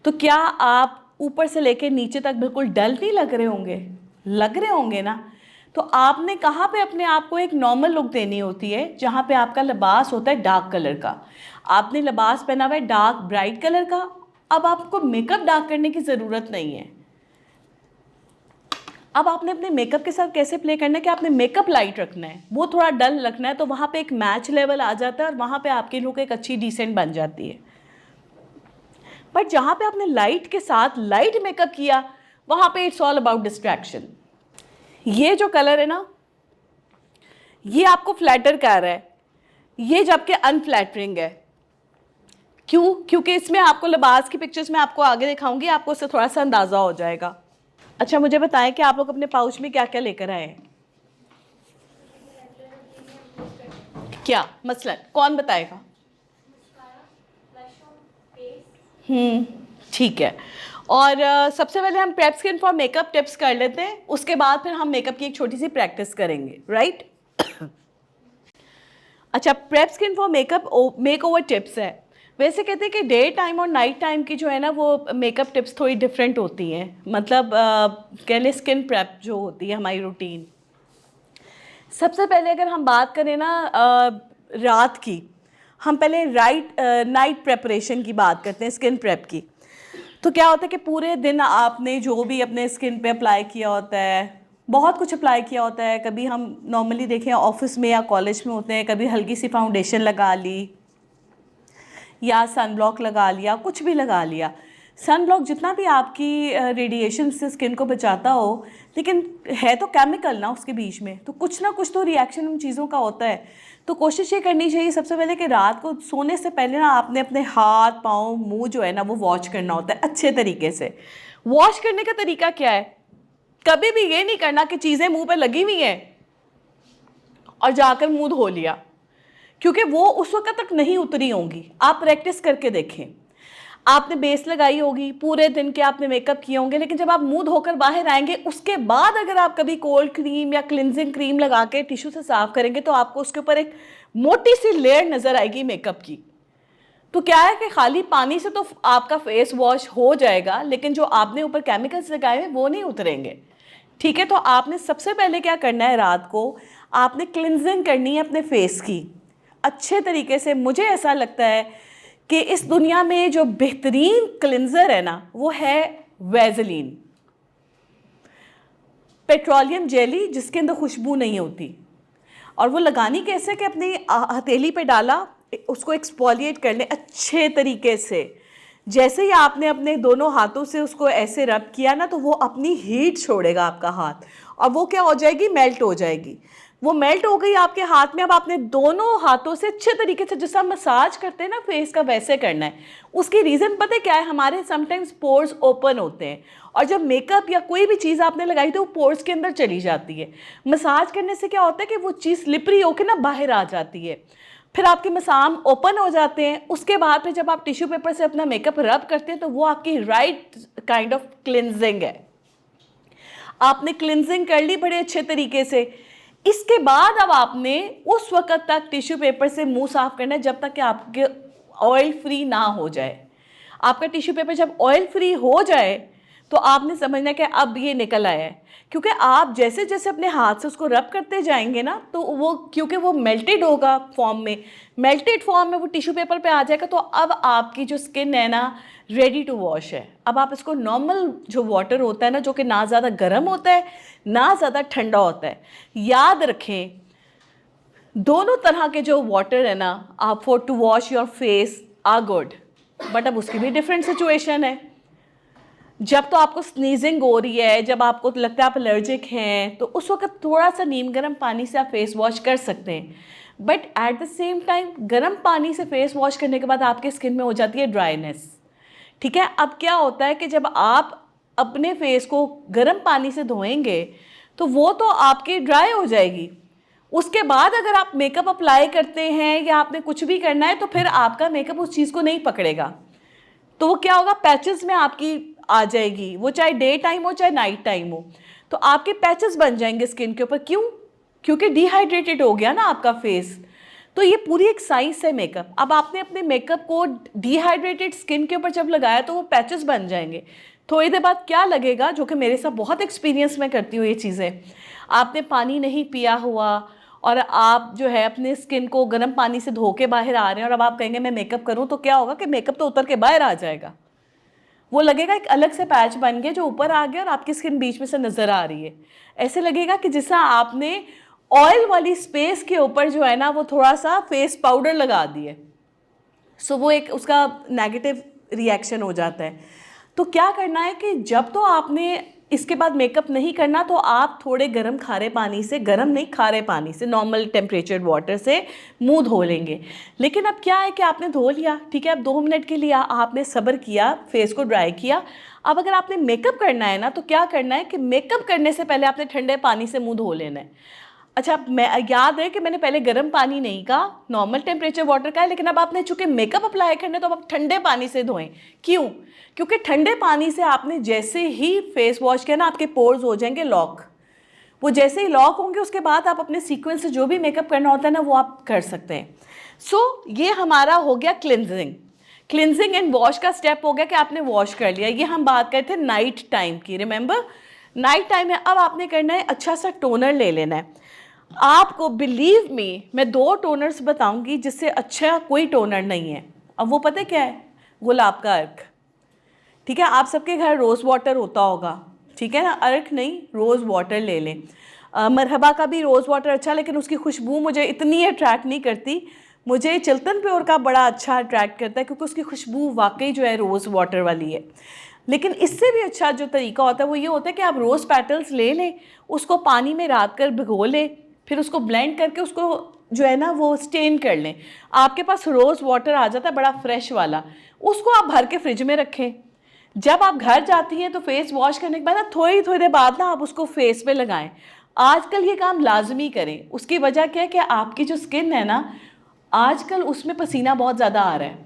तो क्या आप ऊपर से लेकर नीचे तक बिल्कुल डल नहीं लग रहे होंगे? लग रहे होंगे ना। तो आपने कहाँ पे अपने आप को एक नॉर्मल लुक देनी होती है, जहाँ पे आपका लिबास होता है डार्क कलर का। आपने लिबास पहना हुआ है डार्क ब्राइट कलर का, अब आपको मेकअप डार्क करने की ज़रूरत नहीं है। अब आपने अपने मेकअप के साथ कैसे प्ले करना है कि आपने मेकअप लाइट रखना है, वो थोड़ा डल रखना है, तो वहाँ पे एक मैच लेवल आ जाता है और वहाँ पे आपकी लुक एक अच्छी डिसेंट बन जाती है। बट जहाँ पे आपने लाइट के साथ लाइट मेकअप किया, वहाँ पे इट्स ऑल अबाउट डिस्ट्रैक्शन। ये जो कलर है ना, ये आपको फ्लैटर कर रहा है, ये जबकि अनफ्लैटरिंग है। क्यों? क्योंकि इसमें आपको लिबास की पिक्चर्स में आपको आगे दिखाऊंगी, आपको उससे थोड़ा सा अंदाज़ा हो जाएगा। अच्छा, मुझे बताएं कि आप लोग अपने पाउच में क्या क्या लेकर आए हैं? क्या मसलन कौन बताएगा? ठीक है। और सबसे पहले हम prep skin for makeup tips कर लेते हैं, उसके बाद फिर हम मेकअप की एक छोटी सी प्रैक्टिस करेंगे, राइट? अच्छा, prep skin for makeup make over tips है। वैसे कहते हैं कि डे टाइम और नाइट टाइम की जो है ना वो मेकअप टिप्स थोड़ी डिफरेंट होती हैं, मतलब कह लें स्किन प्रेप जो होती है हमारी रूटीन। सबसे पहले अगर हम बात करें ना रात की, हम पहले नाइट प्रेपरेशन की बात करते हैं, स्किन प्रेप की। तो क्या होता है कि पूरे दिन आपने जो भी अपने स्किन पे अप्लाई किया होता है, बहुत कुछ अप्लाई किया होता है, कभी हम नॉर्मली देखें ऑफिस में या कॉलेज में होते हैं, कभी हल्की सी फाउंडेशन लगा ली या सन ब्लॉक लगा लिया, कुछ भी लगा लिया। सन ब्लॉक जितना भी आपकी रेडिएशन से स्किन को बचाता हो, लेकिन है तो केमिकल ना उसके बीच में, तो कुछ ना कुछ तो रिएक्शन उन चीज़ों का होता है। तो कोशिश ये करनी चाहिए सबसे पहले कि रात को सोने से पहले ना आपने अपने हाथ पाँव मुंह जो है ना वो वॉश करना होता है अच्छे तरीके से। वॉश करने का तरीका क्या है? कभी भी ये नहीं करना कि चीज़ें मुंह पर लगी हुई हैं और जाकर मुंह धो लिया, क्योंकि वो उस वक्त तक नहीं उतरी होंगी। आप प्रैक्टिस करके देखें। आपने बेस लगाई होगी, पूरे दिन के आपने मेकअप किए होंगे, लेकिन जब आप मुंह धोकर बाहर आएंगे उसके बाद अगर आप कभी कोल्ड क्रीम या क्लिनजिंग क्रीम लगा के टिश्यू से साफ करेंगे तो आपको उसके ऊपर एक मोटी सी लेयर नजर आएगी मेकअप की। तो क्या है कि खाली पानी से तो आपका फेस वॉश हो जाएगा, लेकिन जो आपने ऊपर केमिकल्स लगाए हैं वो नहीं उतरेंगे। ठीक है, तो आपने सबसे पहले क्या करना है, रात को आपने क्लिनजिंग करनी है अपने फेस की अच्छे तरीके से। मुझे ऐसा लगता है कि इस दुनिया में जो बेहतरीन क्लिनजर है ना वो है वैसलीन, पेट्रोलियम जेली जिसके अंदर खुशबू नहीं होती। और वो लगानी कैसे कि अपनी हथेली पे डाला, उसको एक्सफोलिएट कर ले अच्छे तरीके से। जैसे ही आपने अपने दोनों हाथों से उसको ऐसे रब किया ना तो वो अपनी हीट छोड़ेगा आपका हाथ, और वो क्या हो जाएगी, मेल्ट हो जाएगी। वो मेल्ट हो गई आपके हाथ में। अब आपने दोनों हाथों से अच्छे तरीके से, जैसा मसाज करते हैं ना फेस का, वैसे करना है। उसकी रीज़न पता है क्या है, हमारे समटाइम्स पोर्स ओपन होते हैं और जब मेकअप या कोई भी चीज़ आपने लगाई तो वो पोर्स के अंदर चली जाती है। मसाज करने से क्या होता है कि वो चीज़ स्लिपरी होकर ना बाहर आ जाती है, फिर आपके मसाम ओपन हो जाते हैं। उसके बाद फिर जब आप टिश्यू पेपर से अपना मेकअप रब करते हैं तो वो आपकी राइट काइंड ऑफ क्लिनजिंग है। आपने क्लिनजिंग कर ली बड़े अच्छे तरीके से। इसके बाद अब आपने उस वक्त तक टिश्यू पेपर से मुंह साफ करना है जब तक कि आपके ऑयल फ्री ना हो जाए। आपका टिश्यू पेपर जब ऑयल फ्री हो जाए तो आपने समझना कि अब ये निकल आया है, क्योंकि आप जैसे जैसे अपने हाथ से उसको रब करते जाएंगे ना तो वो, क्योंकि वो मेल्टेड होगा फॉर्म में, मेल्टेड फॉर्म में वो टिश्यू पेपर पे आ जाएगा। तो अब आपकी जो स्किन है ना रेडी टू वॉश है। अब आप इसको नॉर्मल जो वाटर होता है ना, जो कि ना ज़्यादा गर्म होता है ना ज़्यादा ठंडा होता है, याद रखें दोनों तरह के जो वाटर है ना, आप for to wash your face are good. But अब उसकी भी डिफरेंट सिचुएशन है। जब तो आपको स्नीजिंग हो रही है, जब आपको लगता है आप एलर्जिक हैं, तो उस वक्त थोड़ा सा नीम गर्म पानी से आप फेस वॉश कर सकते हैं। But at the same time गर्म पानी से फेस वॉश करने के बाद आपके स्किन में हो जाती है ड्राइनेस। ठीक है, अब क्या होता है कि जब आप अपने फेस को गर्म पानी से धोएंगे तो वो तो आपकी ड्राई हो जाएगी। उसके बाद अगर आप मेकअप अप्लाई करते हैं या आपने कुछ भी करना है तो फिर आपका मेकअप उस चीज़ को नहीं पकड़ेगा। तो वो क्या होगा, पैचेस में आपकी आ जाएगी, वो चाहे डे टाइम हो चाहे नाइट टाइम हो, तो आपके पैचेस बन जाएंगे स्किन के ऊपर। क्यों? क्योंकि डिहाइड्रेटेड हो गया ना आपका फेस। तो ये पूरी एक साइंस है मेकअप। अब आपने अपने मेकअप को डिहाइड्रेटेड स्किन के ऊपर जब लगाया तो वो पैचेस बन जाएंगे। थोड़ी देर बाद क्या लगेगा, जो कि मेरे साथ बहुत एक्सपीरियंस में करती हूँ ये चीज़ें, आपने पानी नहीं पिया हुआ और आप जो है अपने स्किन को गर्म पानी से धो के बाहर आ रहे हैं और अब आप कहेंगे मैं मेकअप करूँ, तो क्या होगा कि मेकअप तो उतर के बाहर आ जाएगा। वो लगेगा एक अलग से पैच बन गया जो ऊपर आ गया और आपकी स्किन बीच में से नज़र आ रही है। ऐसे लगेगा कि जैसा आपने ऑयल वाली स्पेस के ऊपर जो है ना वो थोड़ा सा फेस पाउडर लगा दिए। सो वो एक उसका नेगेटिव रिएक्शन हो जाता है। तो क्या करना है कि जब तो आपने इसके बाद मेकअप नहीं करना तो आप थोड़े गर्म खारे पानी से, गर्म नहीं खारे पानी से, नॉर्मल टेम्परेचर वाटर से मुंह धो लेंगे। लेकिन अब क्या है कि आपने धो लिया, ठीक है, अब 2 मिनट के लिए आपने सब्र किया, फेस को ड्राई किया। अब अगर आपने मेकअप करना है ना तो क्या करना है कि मेकअप करने से पहले आपने ठंडे पानी से मुंह धो लेना है। अच्छा, मैं याद है कि मैंने पहले गर्म पानी नहीं कहा, नॉर्मल टेम्परेचर वाटर का है, लेकिन अब आपने चूंकि मेकअप अप्लाई करना है तो अब आप ठंडे पानी से धोएं। क्यों? क्योंकि ठंडे पानी से आपने जैसे ही फेस वॉश किया ना आपके पोर्स हो जाएंगे लॉक। वो जैसे ही लॉक होंगे उसके बाद आप अपने सीक्वेंस से जो भी मेकअप करना होता है ना वो आप कर सकते हैं। सो ये हमारा हो गया क्लिनजिंग। क्लिनजिंग एंड वॉश का स्टेप हो गया कि आपने वॉश कर लिया। ये हम बात करते थे नाइट टाइम की, रिमेंबर नाइट टाइम है। अब आपने करना है अच्छा सा टोनर ले लेना है। आपको बिलीव मी, मैं 2 टोनर्स बताऊंगी जिससे अच्छा कोई टोनर नहीं है। अब वो पता क्या है, गुलाब का अर्क। ठीक है, आप सबके घर रोज़ वाटर होता होगा, ठीक है ना, अर्क नहीं रोज़ वाटर ले लें। मरहबा का भी रोज़ वाटर अच्छा, लेकिन उसकी खुशबू मुझे इतनी अट्रैक्ट नहीं करती। मुझे चिल्तन प्योर का बड़ा अच्छा अट्रैक्ट करता है क्योंकि उसकी खुशबू वाकई जो है रोज़ वाटर वाली है। लेकिन इससे भी अच्छा जो तरीका होता है वो ये होता है कि आप रोज़ पेटल्स ले लें, उसको पानी में रात कर भिगो लें, फिर उसको ब्लेंड करके उसको जो है ना वो स्टेन कर लें। आपके पास रोज़ वाटर आ जाता है बड़ा फ्रेश वाला, उसको आप भर के फ्रिज में रखें। जब आप घर जाती हैं तो फेस वॉश करने के बाद ना थोड़ी थोड़ी देर बाद ना आप उसको फेस पे लगाएं। आजकल ये काम लाजमी करें। उसकी वजह क्या है कि आपकी जो स्किन है ना आजकल उसमें पसीना बहुत ज़्यादा आ रहा है।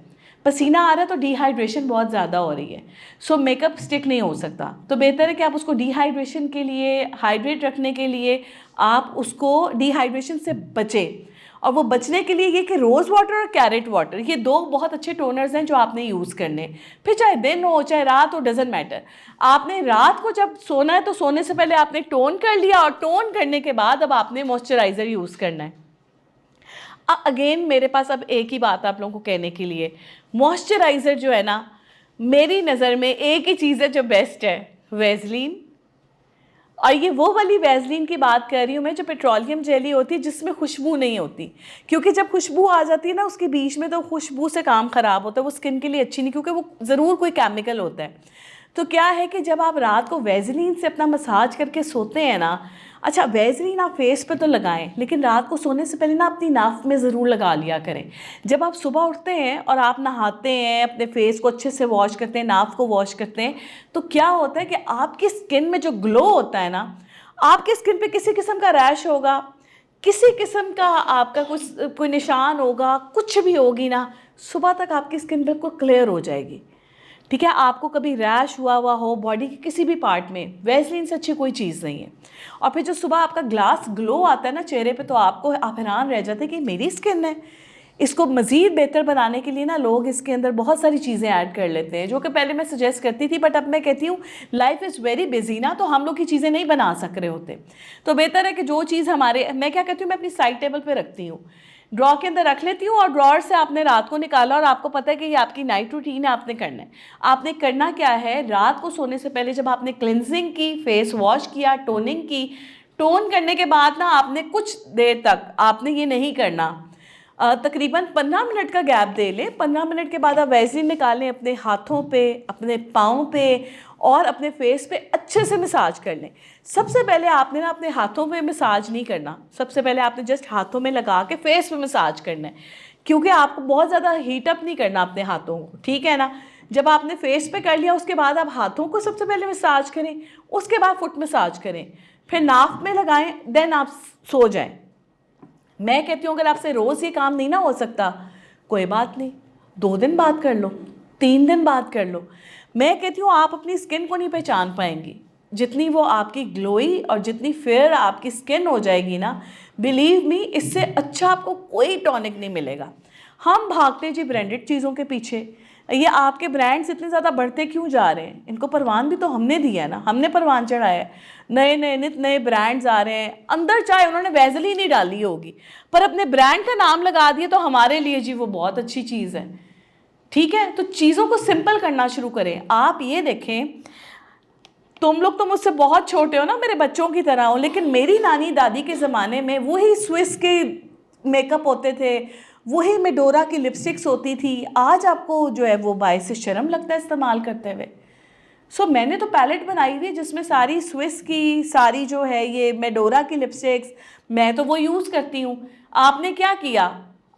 पसीना आ रहा है तो डिहाइड्रेशन बहुत ज़्यादा हो रही है, सो मेकअप स्टिक नहीं हो सकता। तो बेहतर है कि आप उसको डिहाइड्रेशन के लिए, हाइड्रेट रखने के लिए आप उसको डिहाइड्रेशन से बचें। और वो बचने के लिए ये कि रोज़ वाटर और कैरेट वाटर, ये दो बहुत अच्छे टोनर्स हैं जो आपने यूज़ करने। फिर चाहे दिन हो चाहे रात हो, डजेंट मैटर। आपने रात को जब सोना है तो सोने से पहले आपने टोन कर लिया, और टोन करने के बाद अब आपने मॉइस्चराइज़र यूज़ करना है। अगेन मेरे पास अब एक ही बात आप लोगों को कहने के लिए, मॉइस्चराइज़र जो है ना, मेरी नज़र में एक ही चीज़ है जो बेस्ट है, वैसलीन। और ये वो वाली वैसलीन की बात कर रही हूँ मैं जो पेट्रोलियम जेली होती है, जिसमें खुशबू नहीं होती। क्योंकि जब खुशबू आ जाती है ना उसके बीच में, तो खुशबू से काम ख़राब होता है, वो स्किन के लिए अच्छी नहीं, क्योंकि वो ज़रूर कोई केमिकल होता है। तो क्या है कि जब आप रात को वैसलीन से अपना मसाज करके सोते हैं ना, अच्छा वैसलीन आप फेस पे तो लगाएं, लेकिन रात को सोने से पहले ना अपनी नाक में ज़रूर लगा लिया करें। जब आप सुबह उठते हैं और आप नहाते हैं, अपने फेस को अच्छे से वॉश करते हैं, नाक को वॉश करते हैं, तो क्या होता है कि आपकी स्किन में जो ग्लो होता है ना, आपकी स्किन पे किसी किस्म का रैश होगा, किसी किस्म का आपका कोई निशान होगा, कुछ भी होगी ना, सुबह तक आपकी स्किन बिल्कुल क्लियर हो जाएगी। ठीक है, आपको कभी रैश हुआ हो बॉडी के किसी भी पार्ट में, वैसलीन से अच्छी कोई चीज़ नहीं है। और फिर जो सुबह आपका ग्लास ग्लो आता है ना चेहरे पे, तो आप हैरान रह जाते हैं कि मेरी स्किन है। इसको मज़ीद बेहतर बनाने के लिए ना लोग इसके अंदर बहुत सारी चीज़ें ऐड कर लेते हैं, जो कि पहले मैं सजेस्ट करती थी, बट अब मैं कहती हूँ लाइफ इज़ वेरी बिजी ना, तो हम लोग की चीज़ें नहीं बना सक रहे होते। तो बेहतर है कि जो चीज़ हमारे, मैं क्या कहती हूँ, मैं अपनी साइड टेबल पर रखती हूँ, ड्रॉ के अंदर रख लेती हूँ, और ड्रॉर से आपने रात को निकाला और आपको पता है कि ये आपकी नाइट रूटीन है, आपने करना है। आपने करना क्या है, रात को सोने से पहले जब आपने क्लिनजिंग की, फेस वॉश किया, टोनिंग की, टोन करने के बाद ना आपने कुछ देर तक आपने ये नहीं करना, तकरीबन 15 मिनट का गैप दे लें। 15 मिनट के बाद आप वैसलीन निकालें, अपने हाथों पे, अपने पाँव पे और अपने फेस पे अच्छे से मसाज कर लें। सबसे पहले आपने ना अपने हाथों पे मसाज नहीं करना, सबसे पहले आपने जस्ट हाथों में लगा के फेस पे मसाज करना है, क्योंकि आपको बहुत ज़्यादा हीटअप नहीं करना अपने हाथों को, ठीक है ना। जब आपने फेस पे कर लिया, उसके बाद आप हाथों को सबसे पहले मसाज करें, उसके बाद फुट मसाज करें, फिर नाक में लगाएं, देन आप सो जाएं। मैं कहती हूँ अगर आपसे रोज़ ये काम नहीं ना हो सकता, कोई बात नहीं, 2 दिन बाद कर लो, 3 दिन बाद कर लो। मैं कहती हूँ आप अपनी स्किन को नहीं पहचान पाएंगी, जितनी वो आपकी ग्लोई और जितनी फेयर आपकी स्किन हो जाएगी ना, बिलीव मी, इससे अच्छा आपको कोई टॉनिक नहीं मिलेगा। हम भागते जी ब्रांडेड चीज़ों के पीछे, ये आपके ब्रांड्स इतने ज़्यादा बढ़ते क्यों जा रहे हैं? इनको परवान भी तो हमने दिया है ना, हमने परवान चढ़ाया है। नए नए नित नए ब्रांड्स आ रहे हैं, अंदर चाहे उन्होंने वैसलीन नहीं डाली होगी, पर अपने ब्रांड का नाम लगा दिए, तो हमारे लिए जी वो बहुत अच्छी चीज़ है। ठीक है, तो चीज़ों को सिंपल करना शुरू करें। आप ये देखें, तुम लोग तो मुझसे बहुत छोटे हो ना, मेरे बच्चों की तरह हो, लेकिन मेरी नानी दादी के ज़माने में वही स्विस के मेकअप होते थे, वही मेडोरा की लिपस्टिक्स होती थी। आज आपको जो है वो बाय से शर्म लगता है इस्तेमाल करते हुए। सो मैंने तो पैलेट बनाई हुई है जिसमें सारी स्विस की, सारी जो है ये मेडोरा की लिपस्टिक्स, मैं तो वो यूज़ करती हूँ। आपने क्या किया,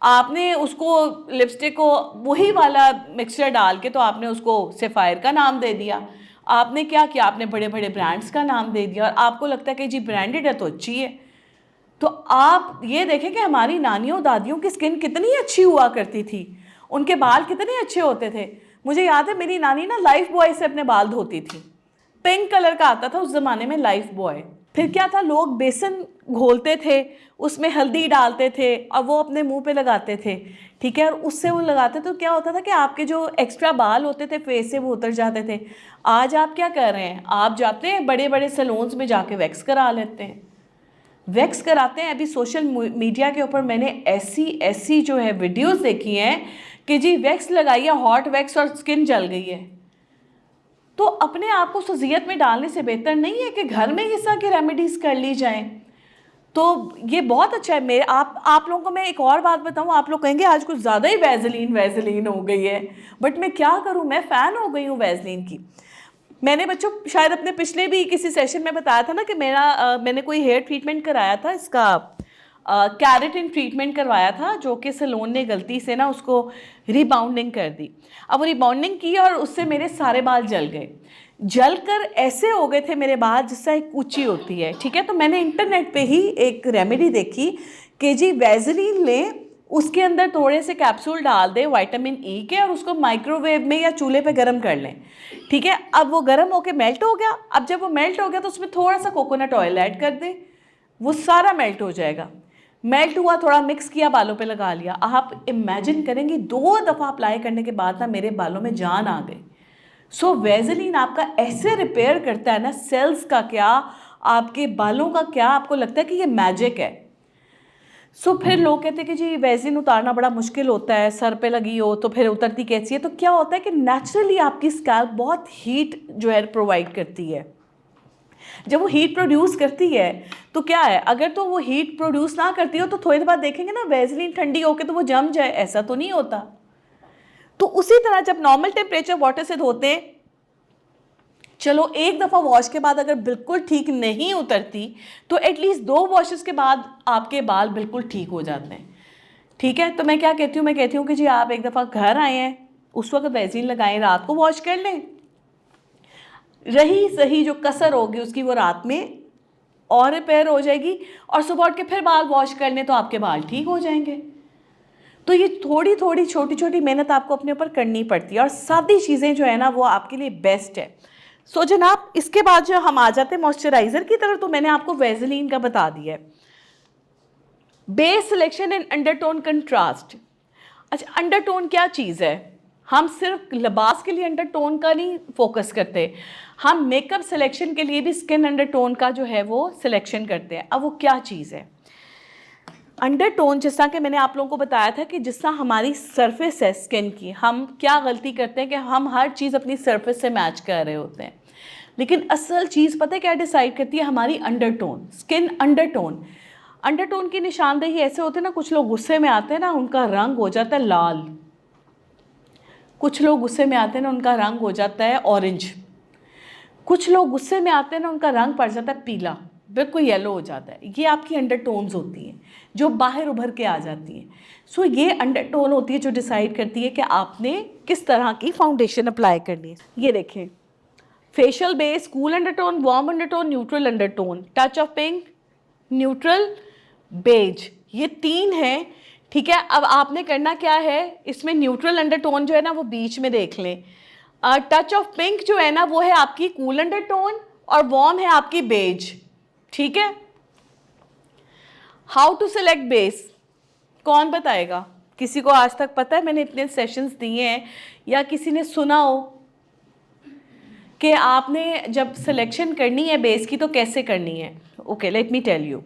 आपने उसको लिपस्टिक को वही वाला मिक्सचर डाल के, तो आपने उसको सेफायर का नाम दे दिया। आपने क्या किया, आपने बड़े बड़े ब्रांड्स का नाम दे दिया, और आपको लगता है कि जी ब्रांडेड है तो अच्छी है। तो आप ये देखें कि हमारी नानियों दादियों की स्किन कितनी अच्छी हुआ करती थी, उनके बाल कितने अच्छे होते थे। मुझे याद है मेरी नानी ना लाइफ बॉय से अपने बाल धोती थी, पिंक कलर का आता था उस ज़माने में लाइफ बॉय। फिर क्या था, लोग बेसन घोलते थे, उसमें हल्दी डालते थे और वो अपने मुंह पे लगाते थे, ठीक है, और उससे वो लगाते तो क्या होता था कि आपके जो एक्स्ट्रा बाल होते थे फेस से वो उतर जाते थे। आज आप क्या कर रहे हैं, आप जाते हैं बड़े बड़े सैलून्स में जाके वैक्स करा लेते हैं, वैक्स कराते हैं। अभी सोशल मीडिया के ऊपर मैंने ऐसी ऐसी जो है वीडियोस देखी हैं कि जी वैक्स लगाइए, हॉट वैक्स, और स्किन जल गई है। तो अपने आप को सजियत में डालने से बेहतर नहीं है कि घर में इस तरह की रेमेडीज़ कर ली जाएं। तो ये बहुत अच्छा है। मेरे आप लोगों को मैं एक और बात बताऊं, आप लोग कहेंगे आज कुछ ज़्यादा ही वैसलीन हो गई है, बट मैं क्या करूं, मैं फ़ैन हो गई हूँ वैसलीन की। मैंने बच्चों शायद अपने पिछले भी किसी सेशन में बताया था ना कि मैंने कोई हेयर ट्रीटमेंट कराया था, इसका कैरेटिन ट्रीटमेंट करवाया था, जो कि सैलून ने गलती से ना उसको रिबाउंडिंग कर दी। अब वो रिबाउंडिंग की और उससे मेरे सारे बाल जल गए, जलकर ऐसे हो गए थे मेरे बाल जिससे एक कूची होती है, ठीक है। तो मैंने इंटरनेट पे ही एक रेमेडी देखी कि जी वैसलीन लें, उसके अंदर थोड़े से कैप्सूल डाल दें विटामिन ई के और उसको माइक्रोवेव में या चूल्हे पे गर्म कर लें, ठीक है। अब वो गर्म होके मेल्ट हो गया, अब जब वो मेल्ट हो गया तो उसमें थोड़ा सा कोकोनट ऑयल ऐड कर दें, वो सारा मेल्ट हो जाएगा। मेल्ट हुआ, थोड़ा मिक्स किया, बालों पे लगा लिया। आप इमेजिन करेंगे 2 दफ़ा अप्लाई करने के बाद ना मेरे बालों में जान आ गई। सो वैसलीन आपका ऐसे रिपेयर करता है ना, सेल्स का क्या, आपके बालों का क्या, आपको लगता है कि ये मैजिक है। फिर लोग कहते हैं कि जी वैसलीन उतारना बड़ा मुश्किल होता है, सर पे लगी हो तो फिर उतरती कैसी है। तो क्या होता है कि नेचुरली आपकी स्कैल्प बहुत हीट जो है प्रोवाइड करती है। जब वो हीट प्रोड्यूस करती है तो क्या है, अगर तो वो हीट प्रोड्यूस ना करती हो तो थोड़ी देर बाद देखेंगे ना वैसलीन ठंडी होकर तो वो जम जाए, ऐसा तो नहीं होता। तो उसी तरह जब नॉर्मल टेम्परेचर वाटर से धोते हैं, चलो एक दफ़ा वॉश के बाद अगर बिल्कुल ठीक नहीं उतरती तो एटलीस्ट 2 वॉशेस के बाद आपके बाल बिल्कुल ठीक हो जाते हैं, ठीक है। तो मैं क्या कहती हूँ, मैं कहती हूँ कि जी आप एक दफ़ा घर आए हैं उस वक्त वैसलीन लगाएं, रात को वॉश कर लें, रही सही जो कसर होगी उसकी वो रात में और रिपेयर हो जाएगी, और सुबह उठ के फिर बाल वॉश कर लें तो आपके बाल ठीक हो जाएंगे। तो ये थोड़ी थोड़ी छोटी छोटी मेहनत आपको अपने ऊपर करनी पड़ती है और सादी चीज़ें जो है ना वो आपके लिए बेस्ट है। जनाब इसके बाद जो हम आ जाते हैं मॉइस्चराइज़र की तरफ, तो मैंने आपको वैसलीन का बता दिया है। Base selection and undertone contrast. अच्छा, अंडरटोन क्या चीज़ है? हम सिर्फ लिबास के लिए अंडरटोन का नहीं फोकस करते, हम मेकअप सिलेक्शन के लिए भी स्किन अंडरटोन का जो है वो सिलेक्शन करते हैं। अब वो क्या चीज़ है अंडरटोन? जिस तरह कि मैंने आप लोगों को बताया था कि जिस तरह हमारी सरफेस है स्किन की, हम क्या गलती करते हैं कि हम हर चीज़ अपनी सरफेस से मैच कर रहे होते हैं, लेकिन असल चीज़ पता है क्या डिसाइड करती है? हमारी अंडरटोन, स्किन अंडरटोन। अंडरटोन की निशानदेही ऐसे होते हैं ना, कुछ लोग गुस्से में आते हैं ना उनका रंग हो जाता है लाल, कुछ लोग गुस्से में आते हैं ना उनका रंग हो जाता है ऑरेंज, कुछ लोग गुस्से में आते हैं ना उनका रंग पड़ जाता है पीला, बिल्कुल येलो हो जाता है। ये आपकी अंडरटोन्स होती हैं जो बाहर उभर के आ जाती हैं। ये अंडरटोन होती है जो डिसाइड करती है कि आपने किस तरह की फाउंडेशन अप्लाई करनी है। ये देखें, facial base, cool undertone, warm undertone, neutral undertone, touch of pink, neutral, beige, ये 3 हैं, ठीक है। अब आपने करना क्या है, इसमें न्यूट्रल अंडरटोन जो है ना वो बीच में देख लें, टच ऑफ पिंक जो है ना वो है आपकी कूल अंडरटोन और वार्म है आपकी बेज, ठीक है। हाउ टू सिलेक्ट बेस, कौन बताएगा? किसी को आज तक पता है? मैंने इतने सेशंस दिए हैं या किसी ने सुना हो कि आपने जब सिलेक्शन करनी है बेस की तो कैसे करनी है? Okay, let me tell you.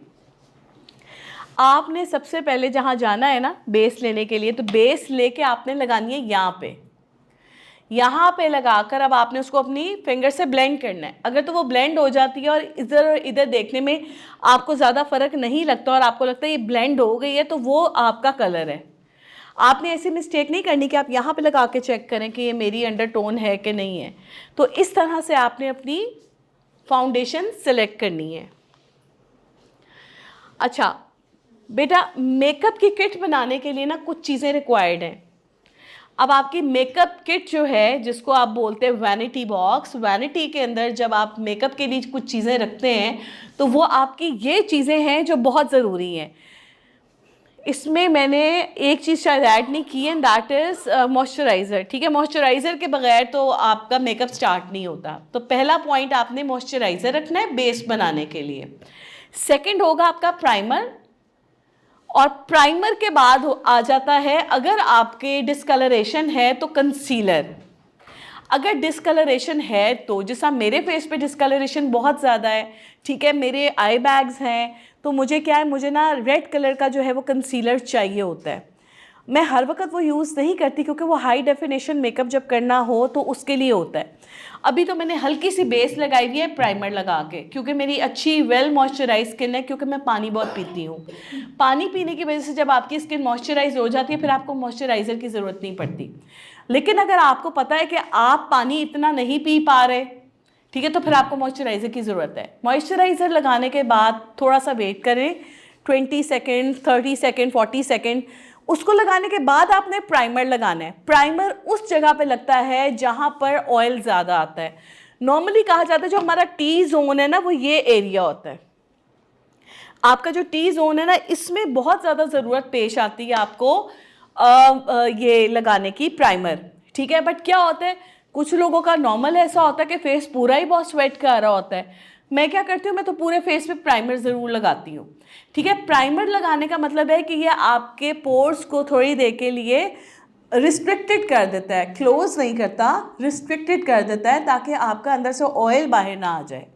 आपने सबसे पहले जहाँ जाना है ना बेस लेने के लिए, तो बेस लेके आपने लगानी है यहाँ पे लगाकर अब आपने उसको अपनी फिंगर से ब्लेंड करना है। अगर तो वो ब्लेंड हो जाती है और इधर देखने में आपको ज़्यादा फ़र्क नहीं लगता और आपको लगता है ये ब्लेंड हो गई है, तो वो आपका कलर है। आपने ऐसी मिस्टेक नहीं करनी कि आप यहाँ पे लगा के चेक करें कि ये मेरी अंडरटोन है कि नहीं है। तो इस तरह से आपने अपनी फाउंडेशन सेलेक्ट करनी है। अच्छा बेटा, मेकअप की किट बनाने के लिए ना कुछ चीज़ें रिक्वायर्ड हैं। अब आपकी मेकअप किट जो है जिसको आप बोलते हैं वैनिटी बॉक्स, वैनिटी के अंदर जब आप मेकअप के लिए कुछ चीज़ें रखते हैं तो वो आपकी ये चीज़ें हैं जो बहुत ज़रूरी हैं। इसमें मैंने एक चीज़ शायद ऐड नहीं की है, दैट इज़ मॉइस्चराइज़र, ठीक है। मॉइस्चराइज़र के बगैर तो आपका मेकअप स्टार्ट नहीं होता। तो पहला पॉइंट आपने मॉइस्चराइज़र रखना है बेस बनाने के लिए। सेकंड होगा आपका प्राइमर, और प्राइमर के बाद आ जाता है, अगर आपके डिस्कलरेशन है तो कंसीलर। अगर डिस्कलरेशन है तो जैसा मेरे फेस पे डिस्कलरेशन बहुत ज़्यादा है, ठीक है, मेरे आई बैग्स हैं, तो मुझे क्या है, मुझे ना रेड कलर का जो है वो कंसीलर चाहिए होता है। मैं हर वक्त वो यूज़ नहीं करती क्योंकि वो हाई डेफिनेशन मेकअप जब करना हो तो उसके लिए होता है। अभी तो मैंने हल्की सी बेस लगाई हुई है प्राइमर लगा के, क्योंकि मेरी अच्छी वेल मॉइस्चराइज स्किन है, क्योंकि मैं पानी बहुत पीती हूँ। पानी पीने की वजह से जब आपकी स्किन मॉइस्चराइज हो जाती है फिर आपको मॉइस्चराइज़र की ज़रूरत नहीं पड़ती। लेकिन अगर आपको पता है कि आप पानी इतना नहीं पी पा रहे, ठीक है, तो फिर आपको मॉइस्चराइज़र की ज़रूरत है। मॉइस्चराइज़र लगाने के बाद थोड़ा सा वेट करें, 20 सेकेंड, 30 सेकेंड, 40 सेकेंड। उसको लगाने के बाद आपने प्राइमर लगाना है। प्राइमर उस जगह पे लगता है जहाँ पर ऑयल ज़्यादा आता है। नॉर्मली कहा जाता है जो हमारा टी जोन है ना वो ये एरिया होता है। आपका जो टी जोन है ना, इसमें बहुत ज़्यादा ज़रूरत पेश आती है आपको ये लगाने की, प्राइमर, ठीक है। बट क्या होता है, कुछ लोगों का नॉर्मल ऐसा होता है कि फेस पूरा ही बहुत स्वेट कर रहा होता है। मैं क्या करती हूँ, मैं तो पूरे फेस पे प्राइमर ज़रूर लगाती हूँ, ठीक है। प्राइमर लगाने का मतलब है कि ये आपके पोर्स को थोड़ी देर के लिए रिस्ट्रिक्टेड कर देता है, क्लोज नहीं करता, रिस्ट्रिक्टेड कर देता है, ताकि आपका अंदर से ऑयल बाहर ना आ जाए,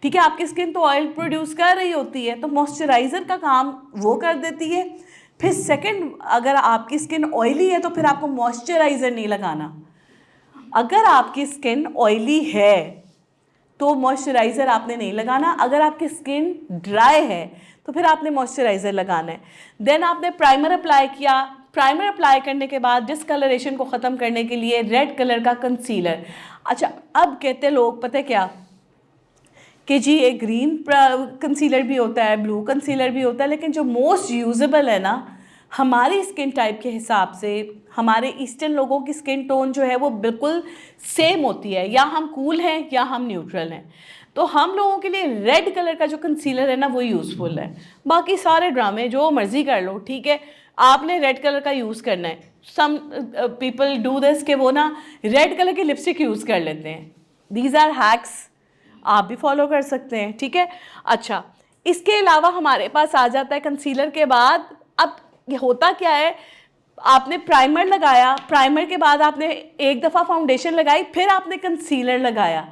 ठीक है। आपकी स्किन तो ऑयल प्रोड्यूस कर रही होती है, तो मॉइस्चराइज़र का काम वो कर देती है। फिर सेकंड, अगर आपकी स्किन ऑयली है तो फिर आपको मॉइस्चराइज़र नहीं लगाना। अगर आपकी स्किन ऑयली है तो मॉइस्चराइज़र आपने नहीं लगाना। अगर आपकी स्किन ड्राई है तो फिर आपने मॉइस्चराइज़र लगाना है। देन आपने प्राइमर अप्लाई किया, प्राइमर अप्लाई करने के बाद डिस्कलरेशन को ख़त्म करने के लिए रेड कलर का कंसीलर। अच्छा, अब कहते लोग पता है क्या, कि जी एक ग्रीन कंसीलर भी होता है, ब्लू कंसीलर भी होता है, लेकिन जो मोस्ट यूजेबल है ना हमारी स्किन टाइप के हिसाब से, हमारे ईस्टर्न लोगों की स्किन टोन जो है वो बिल्कुल सेम होती है, या हम कूल हैं या हम न्यूट्रल हैं, तो हम लोगों के लिए रेड कलर का जो कंसीलर है ना वो यूज़फुल है। बाकी सारे ड्रामे जो मर्जी कर लो, ठीक है, आपने रेड कलर का यूज़ करना है। सम पीपल डू दिस कि वो ना रेड कलर की लिपस्टिक यूज़ कर लेते हैं। दीज आर हैक्स, आप भी फॉलो कर सकते हैं, ठीक है। अच्छा, इसके अलावा हमारे पास आ जाता है कंसीलर के बाद, अब ये होता क्या है, आपने प्राइमर लगाया, प्राइमर के बाद आपने एक दफ़ा फाउंडेशन लगाई, फिर आपने कंसीलर लगाया,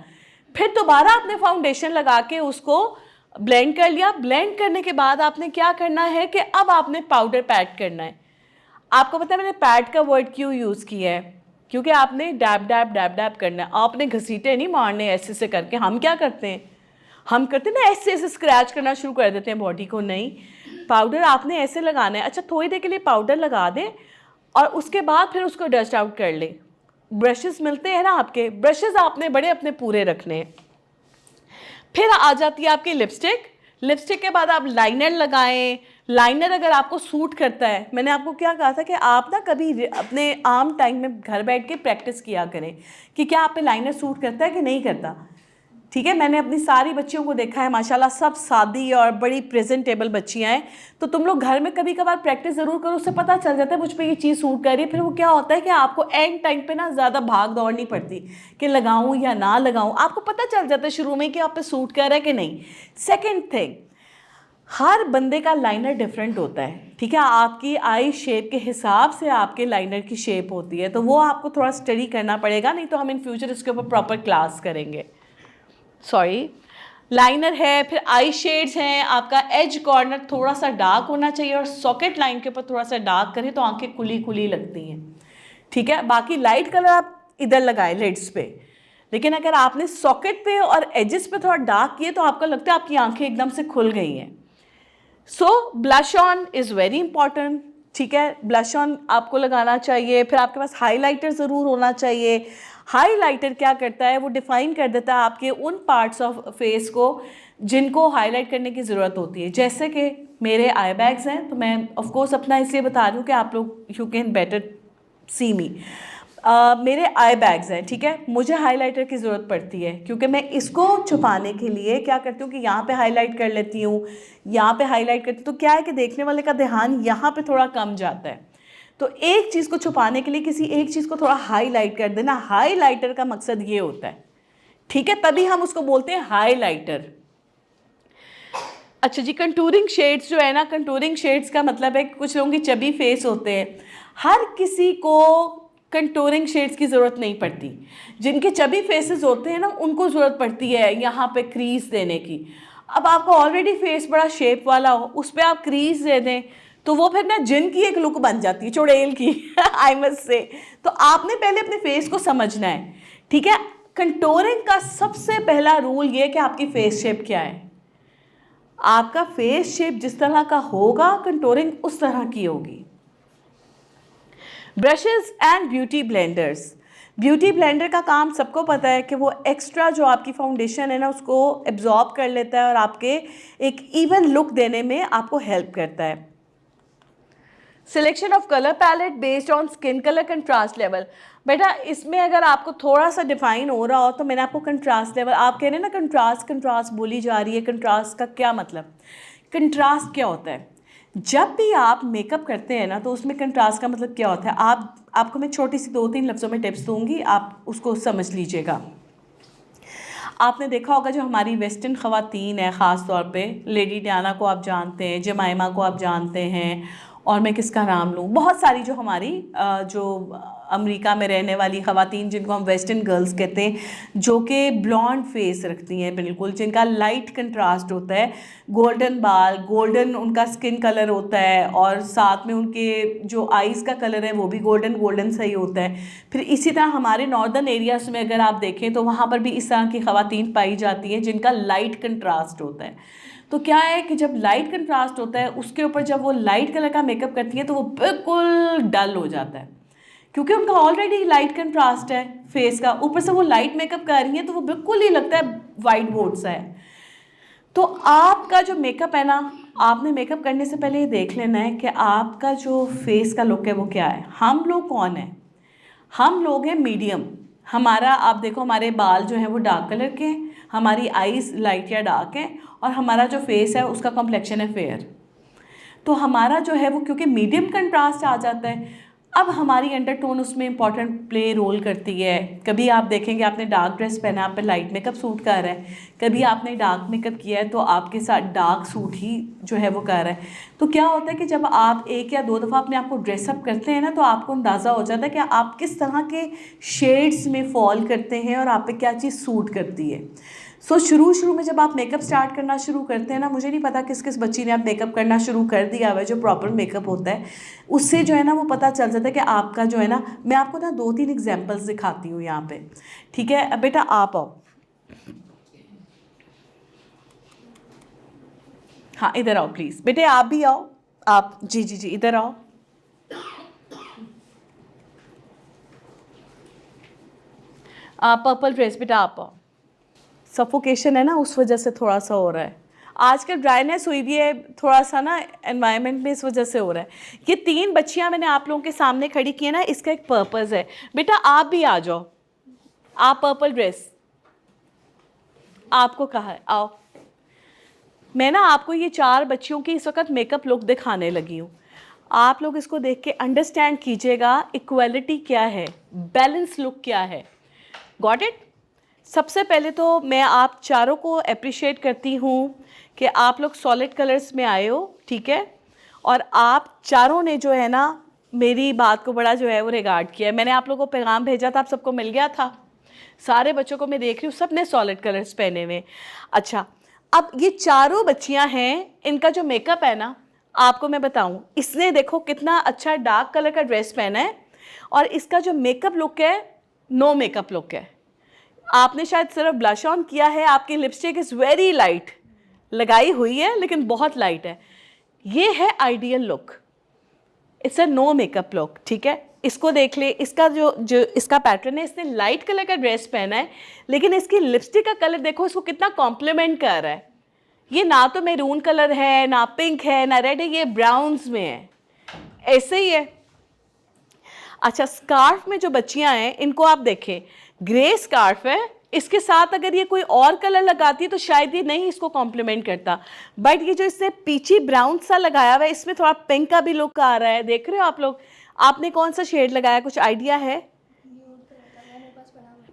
फिर दोबारा आपने फाउंडेशन लगा के उसको ब्लेंड कर लिया। ब्लेंड करने के बाद आपने क्या करना है कि अब आपने पाउडर पैड करना है। आपको पता है मैंने पैड का वर्ड क्यों यूज़ किया है, क्योंकि आपने डैब डैब डैब डैब करना है, आपने घसीटे नहीं मारने ऐसे से करके। हम क्या करते हैं, हम करते हैं ना ऐसे ऐसे स्क्रैच करना शुरू कर देते हैं बॉडी को, नहीं, पाउडर आपने ऐसे लगाना है। अच्छा, थोड़ी देर के लिए पाउडर लगा दें और उसके बाद फिर उसको डस्ट आउट कर लें। ब्रशेस मिलते हैं ना आपके, ब्रशेस आपने बड़े अपने पूरे रखने हैं। फिर आ जाती है आपकी लिपस्टिक। लिपस्टिक के बाद आप लाइनर लगाएं। लाइनर अगर आपको सूट करता है, मैंने आपको क्या कहा था कि आप ना कभी अपने आम टाइम में घर बैठ के प्रैक्टिस किया करें कि क्या आप पे लाइनर सूट करता है कि नहीं करता, ठीक है। मैंने अपनी सारी बच्चियों को देखा है, माशाल्लाह सब सादी और बड़ी प्रेजेंटेबल बच्चियां हैं। तो तुम लोग घर में कभी कभार प्रैक्टिस ज़रूर करो, उससे पता चल जाता है मुझ पर ये चीज़ सूट कर रही है। फिर वो क्या होता है कि आपको एंड टाइम पे ना ज़्यादा भाग दौड़ नहीं पड़ती कि लगाऊं या ना लगाऊं, आपको पता चल जाता है शुरू में कि आप पे सूट कर रहा है कि नहीं। सेकेंड थिंग, हर बंदे का लाइनर डिफरेंट होता है, ठीक है। आपकी आई शेप के हिसाब से आपके लाइनर की शेप होती है, तो वो आपको थोड़ा स्टडी करना पड़ेगा, नहीं तो हम इन फ्यूचर इसके ऊपर प्रॉपर क्लास करेंगे। सॉरी, लाइनर है, फिर आई शेड्स हैं। आपका एज कॉर्नर थोड़ा सा डार्क होना चाहिए और सॉकेट लाइन के ऊपर थोड़ा सा डार्क करें तो आंखें खुली खुली लगती हैं, ठीक है। बाकी लाइट कलर आप इधर लगाए लिड्स पे, लेकिन अगर आपने सॉकेट पे और एजेस पे थोड़ा डार्क किए तो आपको लगता है आपकी आंखें एकदम से खुल गई हैं। So blush on is very important, ठीक है। ब्लश ऑन आपको लगाना चाहिए। फिर आपके पास हाइलाइटर ज़रूर होना चाहिए। हाइलाइटर क्या करता है, वो डिफ़ाइन कर देता है आपके उन पार्ट्स ऑफ फेस को जिनको हाईलाइट करने की ज़रूरत होती है। जैसे कि मेरे आई बैग्स हैं, तो मैं ऑफ कोर्स अपना इसलिए बता रही हूँ कि आप लोग यू कैन बेटर सी मी। मेरे आई बैग्स हैं, ठीक है, मुझे हाइलाइटर की ज़रूरत पड़ती है क्योंकि मैं इसको छुपाने के लिए क्या करती हूँ कि यहाँ पे हाईलाइट कर लेती हूँ, यहाँ पे हाईलाइट करती हूँ, तो क्या है कि देखने वाले का ध्यान यहाँ पे थोड़ा कम जाता है। तो एक चीज़ को छुपाने के लिए किसी एक चीज़ को थोड़ा हाईलाइट कर देना, हाईलाइटर का मकसद ये होता है, ठीक है, तभी हम उसको बोलते हैं हाईलाइटर। अच्छा जी, कंटूरिंग शेड्स जो है ना, कंटूरिंग शेड्स का मतलब है कि कुछ लोगों की चबी फेस होते हैं, हर किसी को कंटूरिंग शेड्स की ज़रूरत नहीं पड़ती। जिनके चबी फेसेस होते हैं ना उनको ज़रूरत पड़ती है यहाँ पे क्रीज देने की। अब आपका ऑलरेडी फेस बड़ा शेप वाला हो, उस पर आप क्रीज दे दें तो वो फिर ना जिन की एक लुक बन जाती है, चुड़ैल की आई मस्ट से। तो आपने पहले अपने फेस को समझना है, ठीक है। कंटूरिंग का सबसे पहला रूल ये है कि आपकी फेस शेप क्या है। आपका फेस शेप जिस तरह का होगा कंटूरिंग उस तरह की होगी। Brushes and beauty blenders. Beauty blender का काम सबको पता है कि वो एक्स्ट्रा जो आपकी फाउंडेशन है ना उसको एब्जॉर्ब कर लेता है और आपके एक इवन लुक देने में आपको हेल्प करता है। Selection of colour palette based on skin colour contrast level. बेटा इसमें अगर आपको थोड़ा सा डिफाइन हो रहा हो तो मैंने आपको कंट्रास्ट लेवल, आप कह रहे हैं ना कंट्रास्ट कंट्रास्ट बोली जा रही है, कंट्रास्ट का क्या मतलब, कंट्रास्ट क्या होता है? जब भी आप मेकअप करते हैं ना तो उसमें कंट्रास्ट का मतलब क्या होता है, आपको मैं छोटी सी 2-3 लफ्ज़ों में टिप्स दूंगी, आप उसको समझ लीजिएगा। आपने देखा होगा जो हमारी वेस्टर्न ख़वातीन है, ख़ास तौर पे लेडी डायना को आप जानते हैं, जमाइमा को आप जानते हैं, और मैं किसका नाम लूँ, बहुत सारी जो हमारी जो अमेरिका में रहने वाली ख़वातीन जिनको हम वेस्टर्न गर्ल्स कहते हैं, जो कि ब्लॉन्ड फेस रखती हैं बिल्कुल, जिनका लाइट कंट्रास्ट होता है, गोल्डन बाल, गोल्डन उनका स्किन कलर होता है, और साथ में उनके जो आइज़ का कलर है वो भी गोल्डन गोल्डन सही होता है। फिर इसी तरह हमारे नॉर्दर्न एरियाज़ में अगर आप देखें तो वहाँ पर भी इस तरह की ख़वातीन पाई जाती हैं जिनका लाइट कंट्रास्ट होता है। तो क्या है कि जब लाइट कंट्रास्ट होता है उसके ऊपर जब वो लाइट कलर का मेकअप करती हैं तो वो बिल्कुल डल हो जाता है, क्योंकि उनका ऑलरेडी लाइट कंट्रास्ट है फेस का, ऊपर से वो लाइट मेकअप कर रही हैं तो वो बिल्कुल ही लगता है वाइट बोर्ड सा है। तो आपका जो मेकअप है ना, आपने मेकअप करने से पहले ये देख लेना है कि आपका जो फेस का लुक है वो क्या है। हम लोग कौन है? हम लोग हैं मीडियम। हमारा आप देखो, हमारे बाल जो हैं वो डार्क कलर के हैं, हमारी आईज लाइट या डार्क है, और हमारा जो फेस है उसका कॉम्प्लेक्शन है फेयर। तो हमारा जो है वो क्योंकि मीडियम कंट्रास्ट आ जाता है, अब हमारी अंडरटोन उसमें इंपॉर्टेंट प्ले रोल करती है। कभी आप देखेंगे आपने डार्क ड्रेस पहना, आप पे लाइट मेकअप सूट कर रहा है, कभी आपने डार्क मेकअप किया है तो आपके साथ डार्क सूट ही जो है वो कर रहा है। तो क्या होता है कि जब आप 1 या 2 दफ़ा अपने आप को ड्रेसअप करते हैं ना तो आपको अंदाज़ा हो जाता है कि आप किस तरह के शेड्स में फॉल करते हैं और आप पे क्या चीज़ सूट करती है। सो शुरू में जब आप मेकअप स्टार्ट करना शुरू करते हैं ना, मुझे नहीं पता किस किस बच्ची ने आप मेकअप करना शुरू कर दिया हुआ है, जो प्रॉपर मेकअप होता है उससे जो है ना वो पता चल जाता है कि आपका जो है ना, मैं आपको ना 2-3 एग्जांपल्स दिखाती हूँ यहाँ पे, ठीक है। अब बेटा आप आओ, हाँ इधर आओ प्लीज़ बेटे, आप भी आओ, आप जी जी जी इधर आओ। आप पर्पल ड्रेस बेटा आप आओ। सफोकेशन है ना उस वजह से थोड़ा सा हो रहा है, आजकल ड्राइनेस हुई भी है थोड़ा सा ना एनवायरनमेंट में, इस वजह से हो रहा है। ये 3 बच्चियां मैंने आप लोगों के सामने खड़ी की है ना, इसका एक पर्पज़ है। बेटा आप भी आ जाओ, आप पर्पल ड्रेस, आपको कहा है आओ। मैं ना आपको ये 4 बच्चियों की इस वक्त मेकअप लुक दिखाने लगी हूँ, आप लोग इसको देख के अंडरस्टैंड कीजिएगा इक्वालिटी क्या है, बैलेंस लुक क्या है। Got it? सबसे पहले तो मैं आप चारों को अप्रिशिएट करती हूँ कि आप लोग सॉलिड कलर्स में आए हो, ठीक है, और आप चारों ने जो है ना मेरी बात को बड़ा जो है वो रिगार्ड किया है। मैंने आप लोगों को पैगाम भेजा था, आप सबको मिल गया था, सारे बच्चों को मैं देख रही हूँ सब ने सॉलिड कलर्स पहने हुए। अच्छा, अब ये चारों बच्चियाँ हैं, इनका जो मेकअप है ना, आपको मैं बताऊँ, इसने देखो कितना अच्छा डार्क कलर का ड्रेस पहना है, और इसका जो मेकअप लुक है नो मेकअप लुक है। आपने शायद सिर्फ ब्लश ऑन किया है, आपकी लिपस्टिक इज़ वेरी लाइट लगाई हुई है लेकिन बहुत लाइट है। ये है ideal look, it's a no makeup look, ठीक है। इसको देख ले, इसका जो इसका पैटर्न है, इसने लाइट कलर का ड्रेस पहना है लेकिन इसकी लिपस्टिक का कलर देखो इसको कितना कॉम्प्लीमेंट कर रहा है। ये ना तो मैरून कलर है, ना पिंक है, ना रेड है, ये ब्राउन्स में है, ऐसे ही है। अच्छा, स्कार्फ में जो बच्चियां हैं इनको आप देखें, ग्रे स्कार्फ है, इसके साथ अगर ये कोई और कलर लगाती है तो शायद ये नहीं इसको कॉम्प्लीमेंट करता, बट ये जो इसने पीची ब्राउन सा लगाया हुआ है इसमें थोड़ा पिंक का भी लुक आ रहा है। देख रहे हो आप लोग? आपने कौन सा शेड लगाया, कुछ आइडिया है?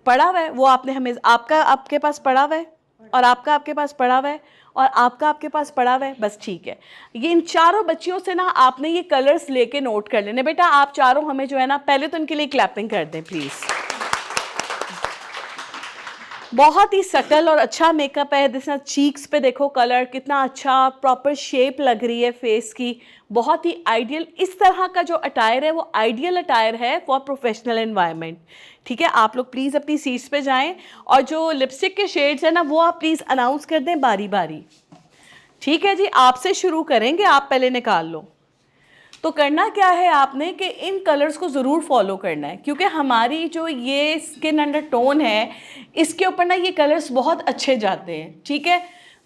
पड़ा हुआ है वो, आपने हमें, आपका आपके पास पड़ा हुआ है, और आपका आपके पास पड़ा हुआ है, और आपका आपके पास पड़ा हुआ है, बस ठीक है। ये इन चारों बच्चियों से ना आपने ये कलर्स लेके नोट कर लेने। बेटा आप चारों हमें जो है ना पहले तो इनके लिए क्लैपिंग कर दें प्लीज़। बहुत ही सटल और अच्छा मेकअप है, जैसे चीक्स पे देखो कलर कितना अच्छा, प्रॉपर शेप लग रही है फेस की, बहुत ही आइडियल। इस तरह का जो अटायर है वो आइडियल अटायर है फॉर प्रोफेशनल एनवायरनमेंट, ठीक है। आप लोग प्लीज़ अपनी सीट्स पे जाएं, और जो लिपस्टिक के शेड्स हैं ना वो आप प्लीज़ अनाउंस कर दें बारी बारी, ठीक है जी। आपसे शुरू करेंगे, आप पहले निकाल लो। तो करना क्या है आपने कि इन कलर्स को ज़रूर फॉलो करना है, क्योंकि हमारी जो ये स्किन अंडर टोन है इसके ऊपर ना ये कलर्स बहुत अच्छे जाते हैं, ठीक है।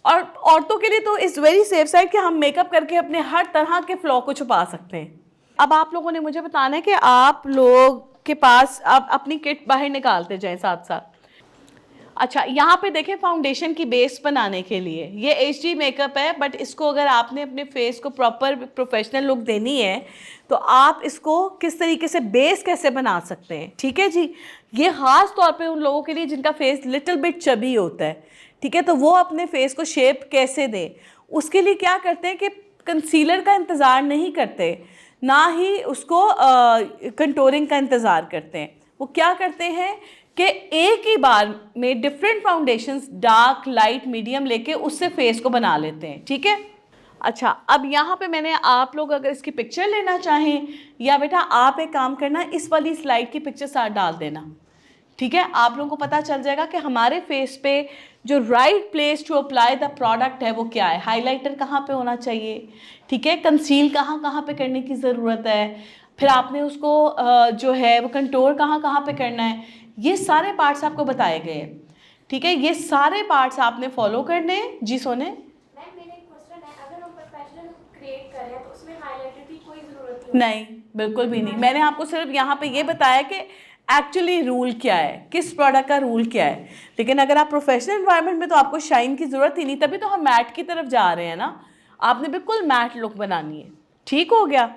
और औरतों के लिए तो इज़ वेरी सेफ साइड कि हम मेकअप करके अपने हर तरह के फ्लॉ को छुपा सकते हैं। अब आप लोगों ने मुझे बताना है कि आप लोग के पास आप अपनी किट बाहर निकालते जाएं साथ साथ। अच्छा, यहाँ पे देखें फाउंडेशन की बेस बनाने के लिए ये HD मेकअप है, बट इसको अगर आपने अपने फेस को प्रॉपर प्रोफेशनल लुक देनी है तो आप इसको किस तरीके से बेस कैसे बना सकते हैं, ठीक है जी। ये ख़ास तौर पे उन लोगों के लिए जिनका फेस लिटिल बिट चबी होता है, ठीक है, तो वो अपने फेस को शेप कैसे दें, उसके लिए क्या करते हैं कि कंसीलर का इंतज़ार नहीं करते, ना ही उसको कंटोरिंग का इंतज़ार करते हैं। वो क्या करते हैं कि एक ही बार में different foundations dark, light, medium लेके उससे फेस को बना लेते हैं, ठीक है। अच्छा, अब यहाँ पे मैंने आप लोग अगर इसकी पिक्चर लेना चाहें, या बेटा आप एक काम करना, इस वाली स्लाइड की पिक्चर साथ डाल देना, ठीक है। आप लोगों को पता चल जाएगा कि हमारे फेस पे जो right place to apply the product है वो क्या है। हाइलाइटर कहाँ पे होना चाहिए, ठीक है, कंसील कहाँ कहाँ पे करने की ज़रूरत है, फिर आपने उसको जो है वो कंटोर कहाँ कहाँ पे करना है, ये सारे पार्ट्स आपको बताए गए हैं, ठीक है। ये सारे पार्ट्स आपने फॉलो करने हैं जी। सोने मैम मेरा एक क्वेश्चन है, अगर हम प्रोफेशनल क्रिएट कर रहे हैं तो उसमें हाइलाइटर की कोई ज़रूरत नहीं, बिल्कुल भी नहीं। मैंने आपको सिर्फ यहाँ पे ये बताया कि एक्चुअली रूल क्या है, किस प्रोडक्ट का रूल क्या है। लेकिन अगर आप प्रोफेशनल एनवायरनमेंट में तो आपको शाइन की ज़रूरत ही नहीं, तभी तो हम मैट की तरफ जा रहे हैं ना। आपने बिल्कुल मैट लुक बनानी है, ठीक हो गया।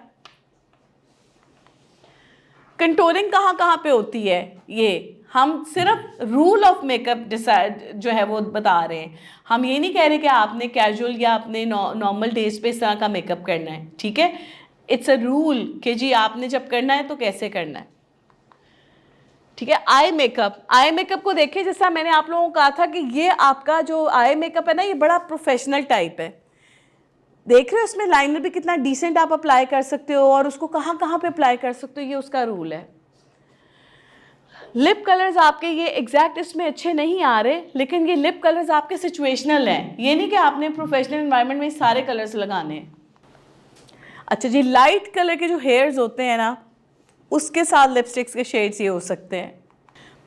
कंटोरिंग कहाँ कहाँ पे होती है, ये हम सिर्फ रूल ऑफ मेकअप डिसाइड जो है वो बता रहे हैं। हम ये नहीं कह रहे कि आपने कैजुअल या अपने नॉर्मल डेज पे इस तरह का मेकअप करना है, ठीक है। इट्स अ रूल कि जी आपने जब करना है तो कैसे करना है, ठीक है। आई मेकअप को देखिए, जैसा मैंने आप लोगों को कहा था कि ये आपका जो आई मेकअप है ना, ये बड़ा प्रोफेशनल टाइप है। देख रहे हो इसमें लाइनर भी कितना डिसेंट आप अप्लाई कर सकते हो, और उसको कहाँ कहाँ पे अप्लाई कर सकते हो, ये उसका रूल है। लिप कलर्स आपके ये एग्जैक्ट इसमें अच्छे नहीं आ रहे, लेकिन ये लिप कलर्स आपके सिचुएशनल हैं, ये नहीं कि आपने प्रोफेशनल एनवायरनमेंट में सारे कलर्स लगाने हैं। अच्छा जी, लाइट कलर के जो हेयर्स होते हैं ना, उसके साथ लिपस्टिक्स के शेड्स ये हो सकते हैं।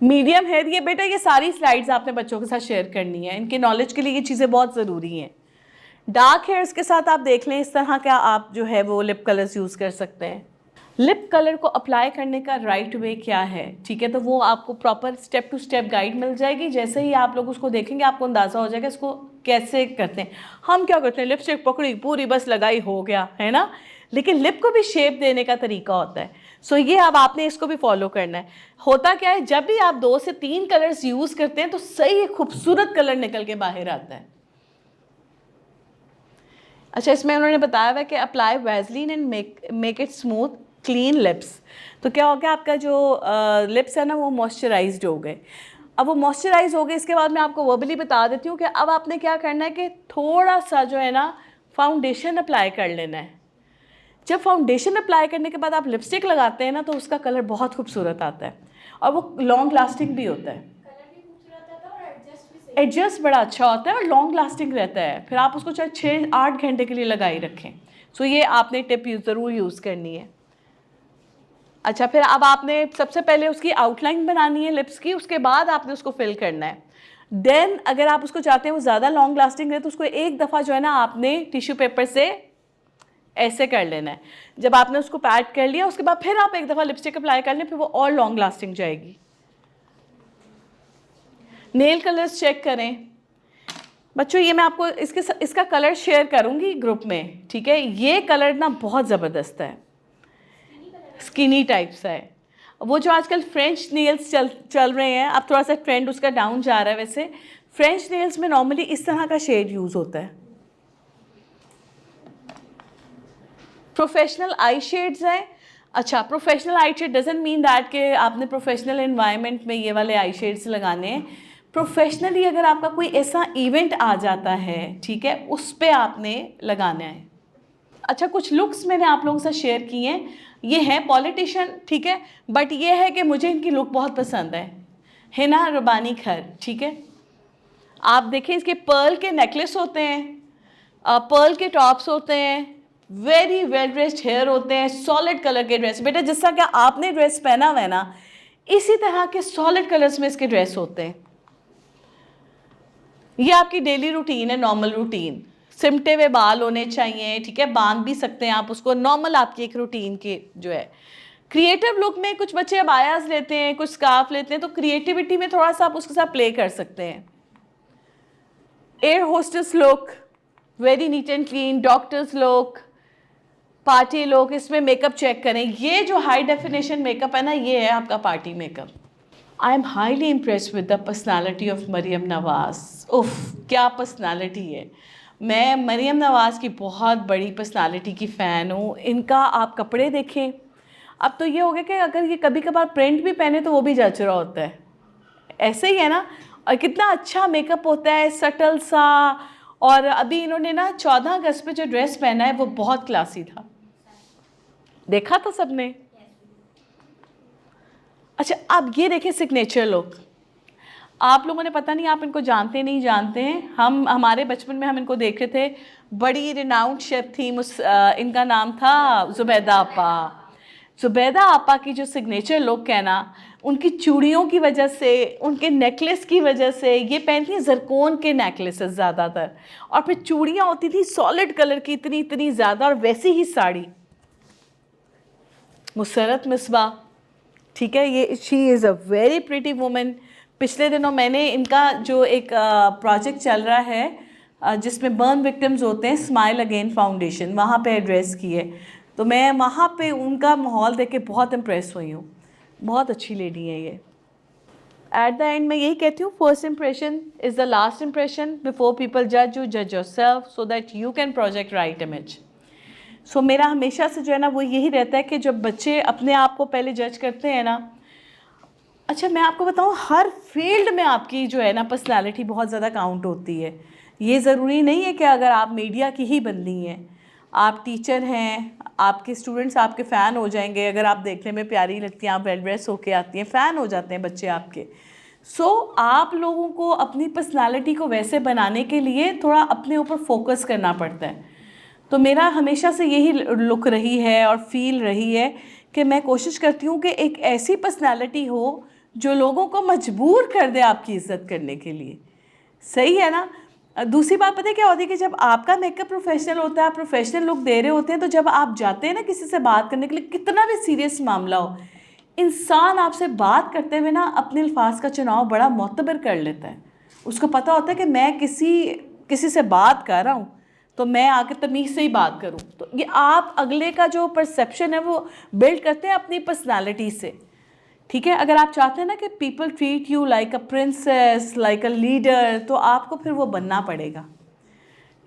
मीडियम हेयर, ये बेटा ये सारी स्लाइड्स आपने बच्चों के साथ शेयर करनी है, इनके नॉलेज के लिए ये चीज़ें बहुत ज़रूरी हैं। डार्क हेयर्स के साथ आप देख लें इस तरह का आप जो है वो लिप कलर्स यूज़ कर सकते हैं। लिप कलर को अप्लाई करने का राइट वे क्या है, ठीक है, तो वो आपको proper step to step guide मिल जाएगी। जैसे ही आप लोग उसको देखेंगे आपको अंदाज़ा हो जाएगा इसको कैसे करते हैं। हम क्या करते हैं, लिपस्टिक पकड़ी, पूरी बस लगाई, हो गया, है ना। लेकिन लिप को भी शेप देने का तरीका होता है। सो ये अब आपने इसको भी फॉलो करना है। होता क्या है, जब भी आप 2 से 3 कलर्स यूज़ करते हैं तो सही खूबसूरत कलर निकल के बाहर आता है। अच्छा, इसमें उन्होंने बताया हुआ है कि apply Vaseline and make it smooth clean lips. तो क्या हो गया, आपका जो लिप्स है ना वो मॉइस्चराइज्ड हो गए। अब वो मॉइस्चराइज हो गए, इसके बाद मैं आपको वर्बली बता देती हूँ कि अब आपने क्या करना है कि थोड़ा सा जो है ना फाउंडेशन अप्लाई कर लेना है। जब फाउंडेशन अप्लाई करने के बाद आप लिपस्टिक लगाते हैं ना तो उसका कलर बहुत खूबसूरत आता है, और वो लॉन्ग लास्टिंग भी होता है। कलर भी खूबसूरत आता है और एडजस्ट भी सही। एडजस्ट बड़ा अच्छा होता है और लॉन्ग लास्टिंग रहता है, फिर आप उसको चाहे 6-8 घंटे के लिए लगाई रखें। सो ये आपने टिप ज़रूर यूज़ करनी है। अच्छा, फिर अब आपने सबसे पहले उसकी आउटलाइन बनानी है लिप्स की, उसके बाद आपने उसको फिल करना है। देन अगर आप उसको चाहते हैं वो ज़्यादा लॉन्ग लास्टिंग रहे तो उसको एक दफ़ा जो है ना आपने टिश्यू पेपर से ऐसे कर लेना है। जब आपने उसको पैड कर लिया उसके बाद फिर आप एक दफ़ा लिपस्टिक अप्लाई कर लें, फिर वो और लॉन्ग लास्टिंग जाएगी। नेल कलर्स चेक करें बच्चों, ये मैं आपको इसका कलर शेयर करूंगी ग्रुप में, ठीक है। ये कलर ना बहुत ज़बरदस्त है, स्किनी टाइप्स है। वो जो आजकल फ्रेंच नेल्स चल रहे हैं, अब थोड़ा सा ट्रेंड उसका डाउन जा रहा है। वैसे फ्रेंच नेल्स में नॉर्मली इस तरह का शेड यूज़ होता है। प्रोफेशनल आई शेड्स हैं। अच्छा, professional eye shade doesn't mean that कि आपने प्रोफेशनल एनवायरनमेंट में ये वाले आई शेड्स लगाने हैं। प्रोफेशनली अगर आपका कोई ऐसा इवेंट आ जाता है, ठीक है, उस पर आपने लगाना है। अच्छा, कुछ लुक्स मैंने आप लोगों से शेयर किए हैं। ये हैं पॉलिटिशियन, ठीक है, बट ये है कि मुझे इनकी लुक बहुत पसंद है। हिना रबानी खर, ठीक है। आप देखें इसके पर्ल के नेकलेस होते हैं, पर्ल के टॉप्स होते हैं, वेरी वेल ड्रेस्ड हेयर होते हैं, सॉलिड कलर के ड्रेस। बेटा जिस तरह का आपने ड्रेस पहना हुआ है ना, इसी तरह के सॉलिड कलर्स में इसके ड्रेस होते हैं। ये आपकी डेली रूटीन है, नॉर्मल रूटीन। सिमटे हुए बाल होने चाहिए, ठीक है, बांध भी सकते हैं आप उसको, नॉर्मल आपकी एक रूटीन की जो है, क्रिएटिव लुक में कुछ बच्चे अबायास लेते हैं, कुछ स्कार्फ लेते हैं, तो क्रिएटिविटी में थोड़ा सा आप उसके साथ प्ले कर सकते हैं। Air hostess look, very neat and clean, doctors look, party look, इसमें मेकअप चेक करें। ये जो हाई डेफिनेशन मेकअप है ना, ये है आपका party makeup. I am highly impressed with the personality of Maryam Nawaz. उफ, क्या पर्सनालिटी है। मैं मरियम नवाज़ की बहुत बड़ी पर्सनालिटी की फ़ैन हूँ। इनका आप कपड़े देखें, अब तो ये हो गया कि अगर ये कभी कभार प्रिंट भी पहने तो वो भी जच रहा होता है, ऐसे ही है ना। और कितना अच्छा मेकअप होता है, सटल सा। और अभी इन्होंने ना 14 अगस्त पे जो ड्रेस पहना है वो बहुत क्लासी था, देखा था सबने। अच्छा, अब ये देखिए सिग्नेचर लुक। आप लोगों ने, पता नहीं आप इनको जानते नहीं जानते हैं, हम हमारे बचपन में हम इनको देखे थे। बड़ी रिनाउंड शेफ थी, इनका नाम था जुबैदा आपा। जुबैदा आपा की जो सिग्नेचर लुक है ना, उनकी चूड़ियों की वजह से, उनके नेकलेस की वजह से, ये पहनती हैं जरकोन के नेकलेसेस ज़्यादातर, और फिर चूड़ियाँ होती थी सॉलिड कलर की, इतनी इतनी ज़्यादा, और वैसी ही साड़ी। मुसरत मिसबा, ठीक है, ये she is a very pretty woman. पिछले दिनों मैंने इनका जो एक प्रोजेक्ट चल रहा है जिसमें बर्न विक्टिम्स होते हैं, स्माइल अगेन फाउंडेशन, वहाँ पे एड्रेस की है। तो मैं वहाँ पे उनका माहौल देख के बहुत इम्प्रेस हुई हूँ। बहुत अच्छी लेडी है ये। एट द एंड मैं यही कहती हूँ, first impression is the last impression. Before people जज यू, जज yourself so that you can project right image. सो मेरा हमेशा से जो है ना वो यही रहता है कि जब बच्चे अपने आप को पहले जज करते हैं ना, अच्छा मैं आपको बताऊँ, हर फील्ड में आपकी जो है ना पर्सनालिटी बहुत ज़्यादा काउंट होती है। ये ज़रूरी नहीं है कि अगर आप मीडिया की ही बननी है, आप टीचर हैं, आपके स्टूडेंट्स आपके फ़ैन हो जाएंगे, अगर आप देखने में प्यारी लगती हैं, आप वेल ड्रेस होके आती हैं, फ़ैन हो जाते हैं बच्चे आपके। सो आप लोगों को अपनी पर्सनालिटी को वैसे बनाने के लिए थोड़ा अपने ऊपर फोकस करना पड़ता है। तो मेरा हमेशा से यही लुक रही है और फील रही है कि मैं कोशिश करती हूँ कि एक ऐसी पर्सनालिटी हो जो लोगों को मजबूर कर दे आपकी इज़्ज़त करने के लिए। सही है ना। दूसरी बात पता है क्या होती है कि जब आपका मेकअप प्रोफेशनल होता है, आप प्रोफेशनल लुक दे रहे होते हैं, तो जब आप जाते हैं ना किसी से बात करने के लिए, कितना भी सीरियस मामला हो, इंसान आपसे बात करते हुए ना अपने अल्फाज का चुनाव बड़ा मोतबर कर लेता है। उसको पता होता है कि मैं किसी से बात कर रहा हूँ तो मैं आके तमीज़ से ही बात करूँ। तो ये आप अगले का जो परसेप्शन है वो बिल्ड करते हैं अपनी पर्सनालिटी से। ठीक है, अगर आप चाहते हैं ना कि people treat you like a princess, like a leader, तो आपको फिर वो बनना पड़ेगा।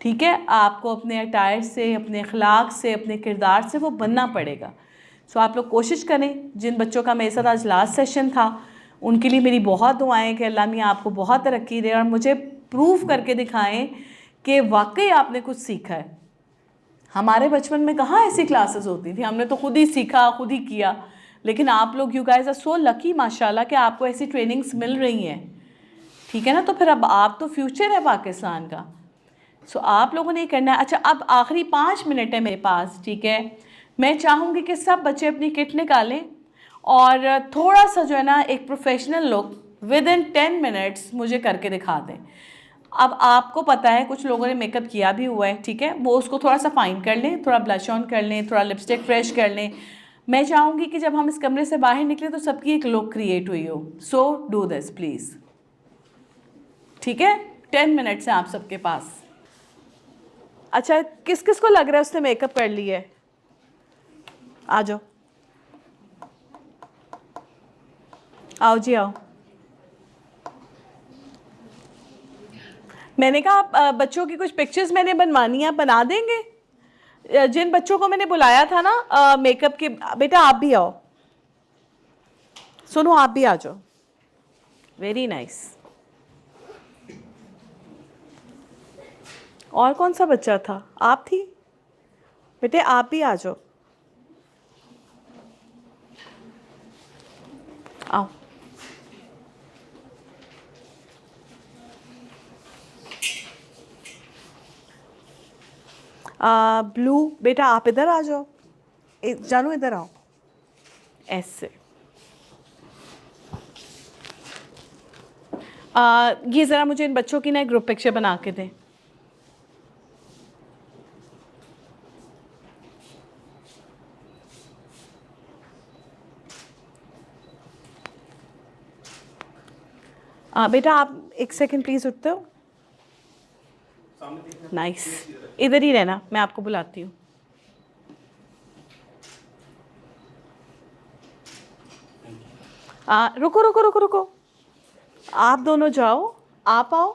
ठीक है, आपको अपने अटायर से, अपने अखलाक से, अपने किरदार से वो बनना पड़ेगा। सो आप लोग कोशिश करें। जिन बच्चों का मेरे साथ आज लास्ट सेशन था उनके लिए मेरी बहुत दुआएं कि अल्लाह मियाँ आपको बहुत तरक्की दे और मुझे प्रूव करके दिखाएं कि वाकई आपने कुछ सीखा है। हमारे बचपन में कहाँ ऐसी क्लासेस होती थी, हमने तो खुद ही सीखा, खुद ही किया। लेकिन आप लोग, you guys are so lucky माशाल्लाह कि आपको ऐसी ट्रेनिंग्स मिल रही हैं। ठीक है ना, तो फिर अब आप तो फ्यूचर है पाकिस्तान का। सो आप लोगों ने करना है। अच्छा, अब आखिरी 5 मिनट है मेरे पास, ठीक है। मैं चाहूँगी कि सब बच्चे अपनी किट निकालें और थोड़ा सा जो है ना एक professional look with in 10 minutes मुझे करके दिखा दें। अब आपको पता है कुछ लोगों ने मेकअप किया भी हुआ है, ठीक है, वो उसको थोड़ा सा फाइन कर लें, थोड़ा ब्लश ऑन कर लें, थोड़ा लिपस्टिक फ्रेश कर लें। मैं चाहूँगी कि जब हम इस कमरे से बाहर निकलें तो सबकी एक लुक क्रिएट हुई हो। So do this please. ठीक है, 10 मिनट्स हैं आप सबके पास। अच्छा, किस किस को लग रहा है उसने मेकअप कर लिया है? आ जाओ, आओ जी आओ। मैंने कहा आप बच्चों की कुछ पिक्चर्स मैंने बनवानी है, बना देंगे? जिन बच्चों को मैंने बुलाया था ना मेकअप के, बेटा आप भी आओ, सुनो आप भी आ जाओ। Very nice. और कौन सा बच्चा था? आप थी बेटे, आप भी आ जाओ, आओ। ब्लू बेटा आप इधर आ जाओ, जानू इधर आओ, ऐसे। ये ज़रा मुझे इन बच्चों की ना एक ग्रुप पिक्चर बना के दें। बेटा आप एक सेकंड प्लीज उठते हो। नाइस, इधर ही रहना, मैं आपको बुलाती हूँ। रुको रुको रुको रुको, आप दोनों जाओ, आप आओ।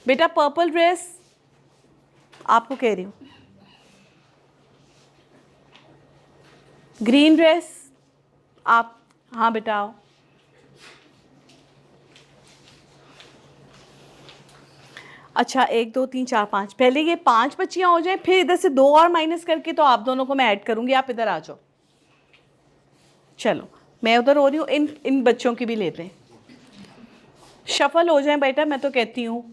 बेटा पर्पल ड्रेस, आपको कह रही हूँ। ग्रीन ड्रेस, आप, हाँ बेटा आओ। अच्छा 1 2 3 4 5, पहले ये 5 बच्चियां हो जाए, फिर इधर से 2 और माइनस करके तो आप दोनों को मैं ऐड करूंगी। आप इधर आ जाओ। चलो मैं उधर हो रही हूँ, इन बच्चों की भी लेते हैं। शफल हो जाए बेटा, मैं तो कहती हूँ।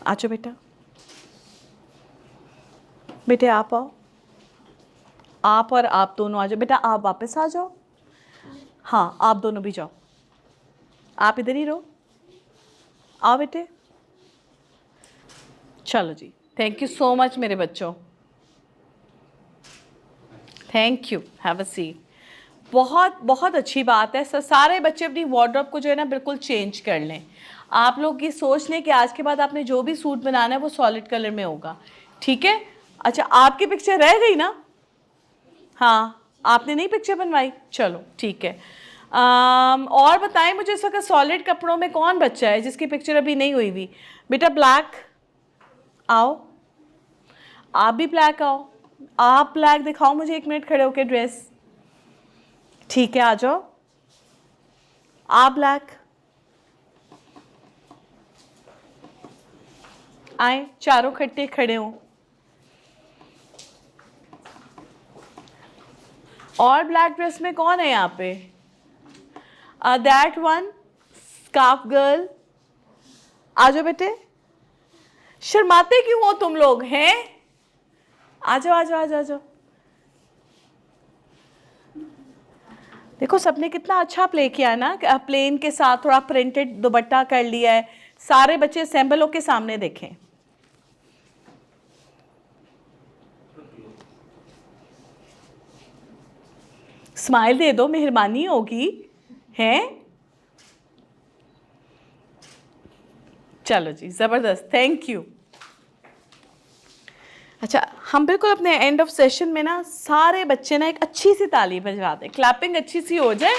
आ जाओ बेटा, बेटे आप आओ। आप और आप दोनों आ जाओ। बेटा आप वापस आ जाओ। हाँ आप दोनों भी जाओ, आप इधर ही रहो। आओ बेटे। चलो जी, थैंक यू सो मच मेरे बच्चों, thank you, have a seat. बहुत बहुत अच्छी बात है। सारे बच्चे अपनी वार्डरोब को जो है ना बिल्कुल चेंज कर लें। आप लोग ये सोच लें कि आज के बाद आपने जो भी सूट बनाना है वो सॉलिड कलर में होगा, ठीक है। अच्छा आपकी पिक्चर रह गई ना? हाँ आपने नहीं पिक्चर बनवाई, चलो ठीक है। और बताएं मुझे इस वक्त सॉलिड कपड़ों में कौन बच्चा है जिसकी पिक्चर अभी नहीं हुई हुई? बेटा ब्लैक आओ, आप भी ब्लैक आओ। आप ब्लैक दिखाओ मुझे, 1 मिनट खड़े होके ड्रेस, ठीक है आ जाओ। आप ब्लैक आए, चारों खट्टे खड़े हों। और ब्लैक ड्रेस में कौन है यहाँ पे? दैट वन स्कार्फ गर्ल, आ जाओ बेटे। शर्माते क्यों हो तुम लोग हैं? आ जाओ आ जाओ आ जाओ आ जाओ। देखो सबने कितना अच्छा प्ले किया है ना, प्लेन के साथ थोड़ा प्रिंटेड दुपट्टा कर लिया है। सारे बच्चे असेंबल होके सामने देखें। स्माइल दे दो, मेहरबानी होगी, हैं? चलो जी ज़बरदस्त, थैंक यू। अच्छा हम बिल्कुल अपने एंड ऑफ सेशन में ना सारे बच्चे ना एक अच्छी सी ताली बजवा दें, क्लैपिंग अच्छी सी हो जाए।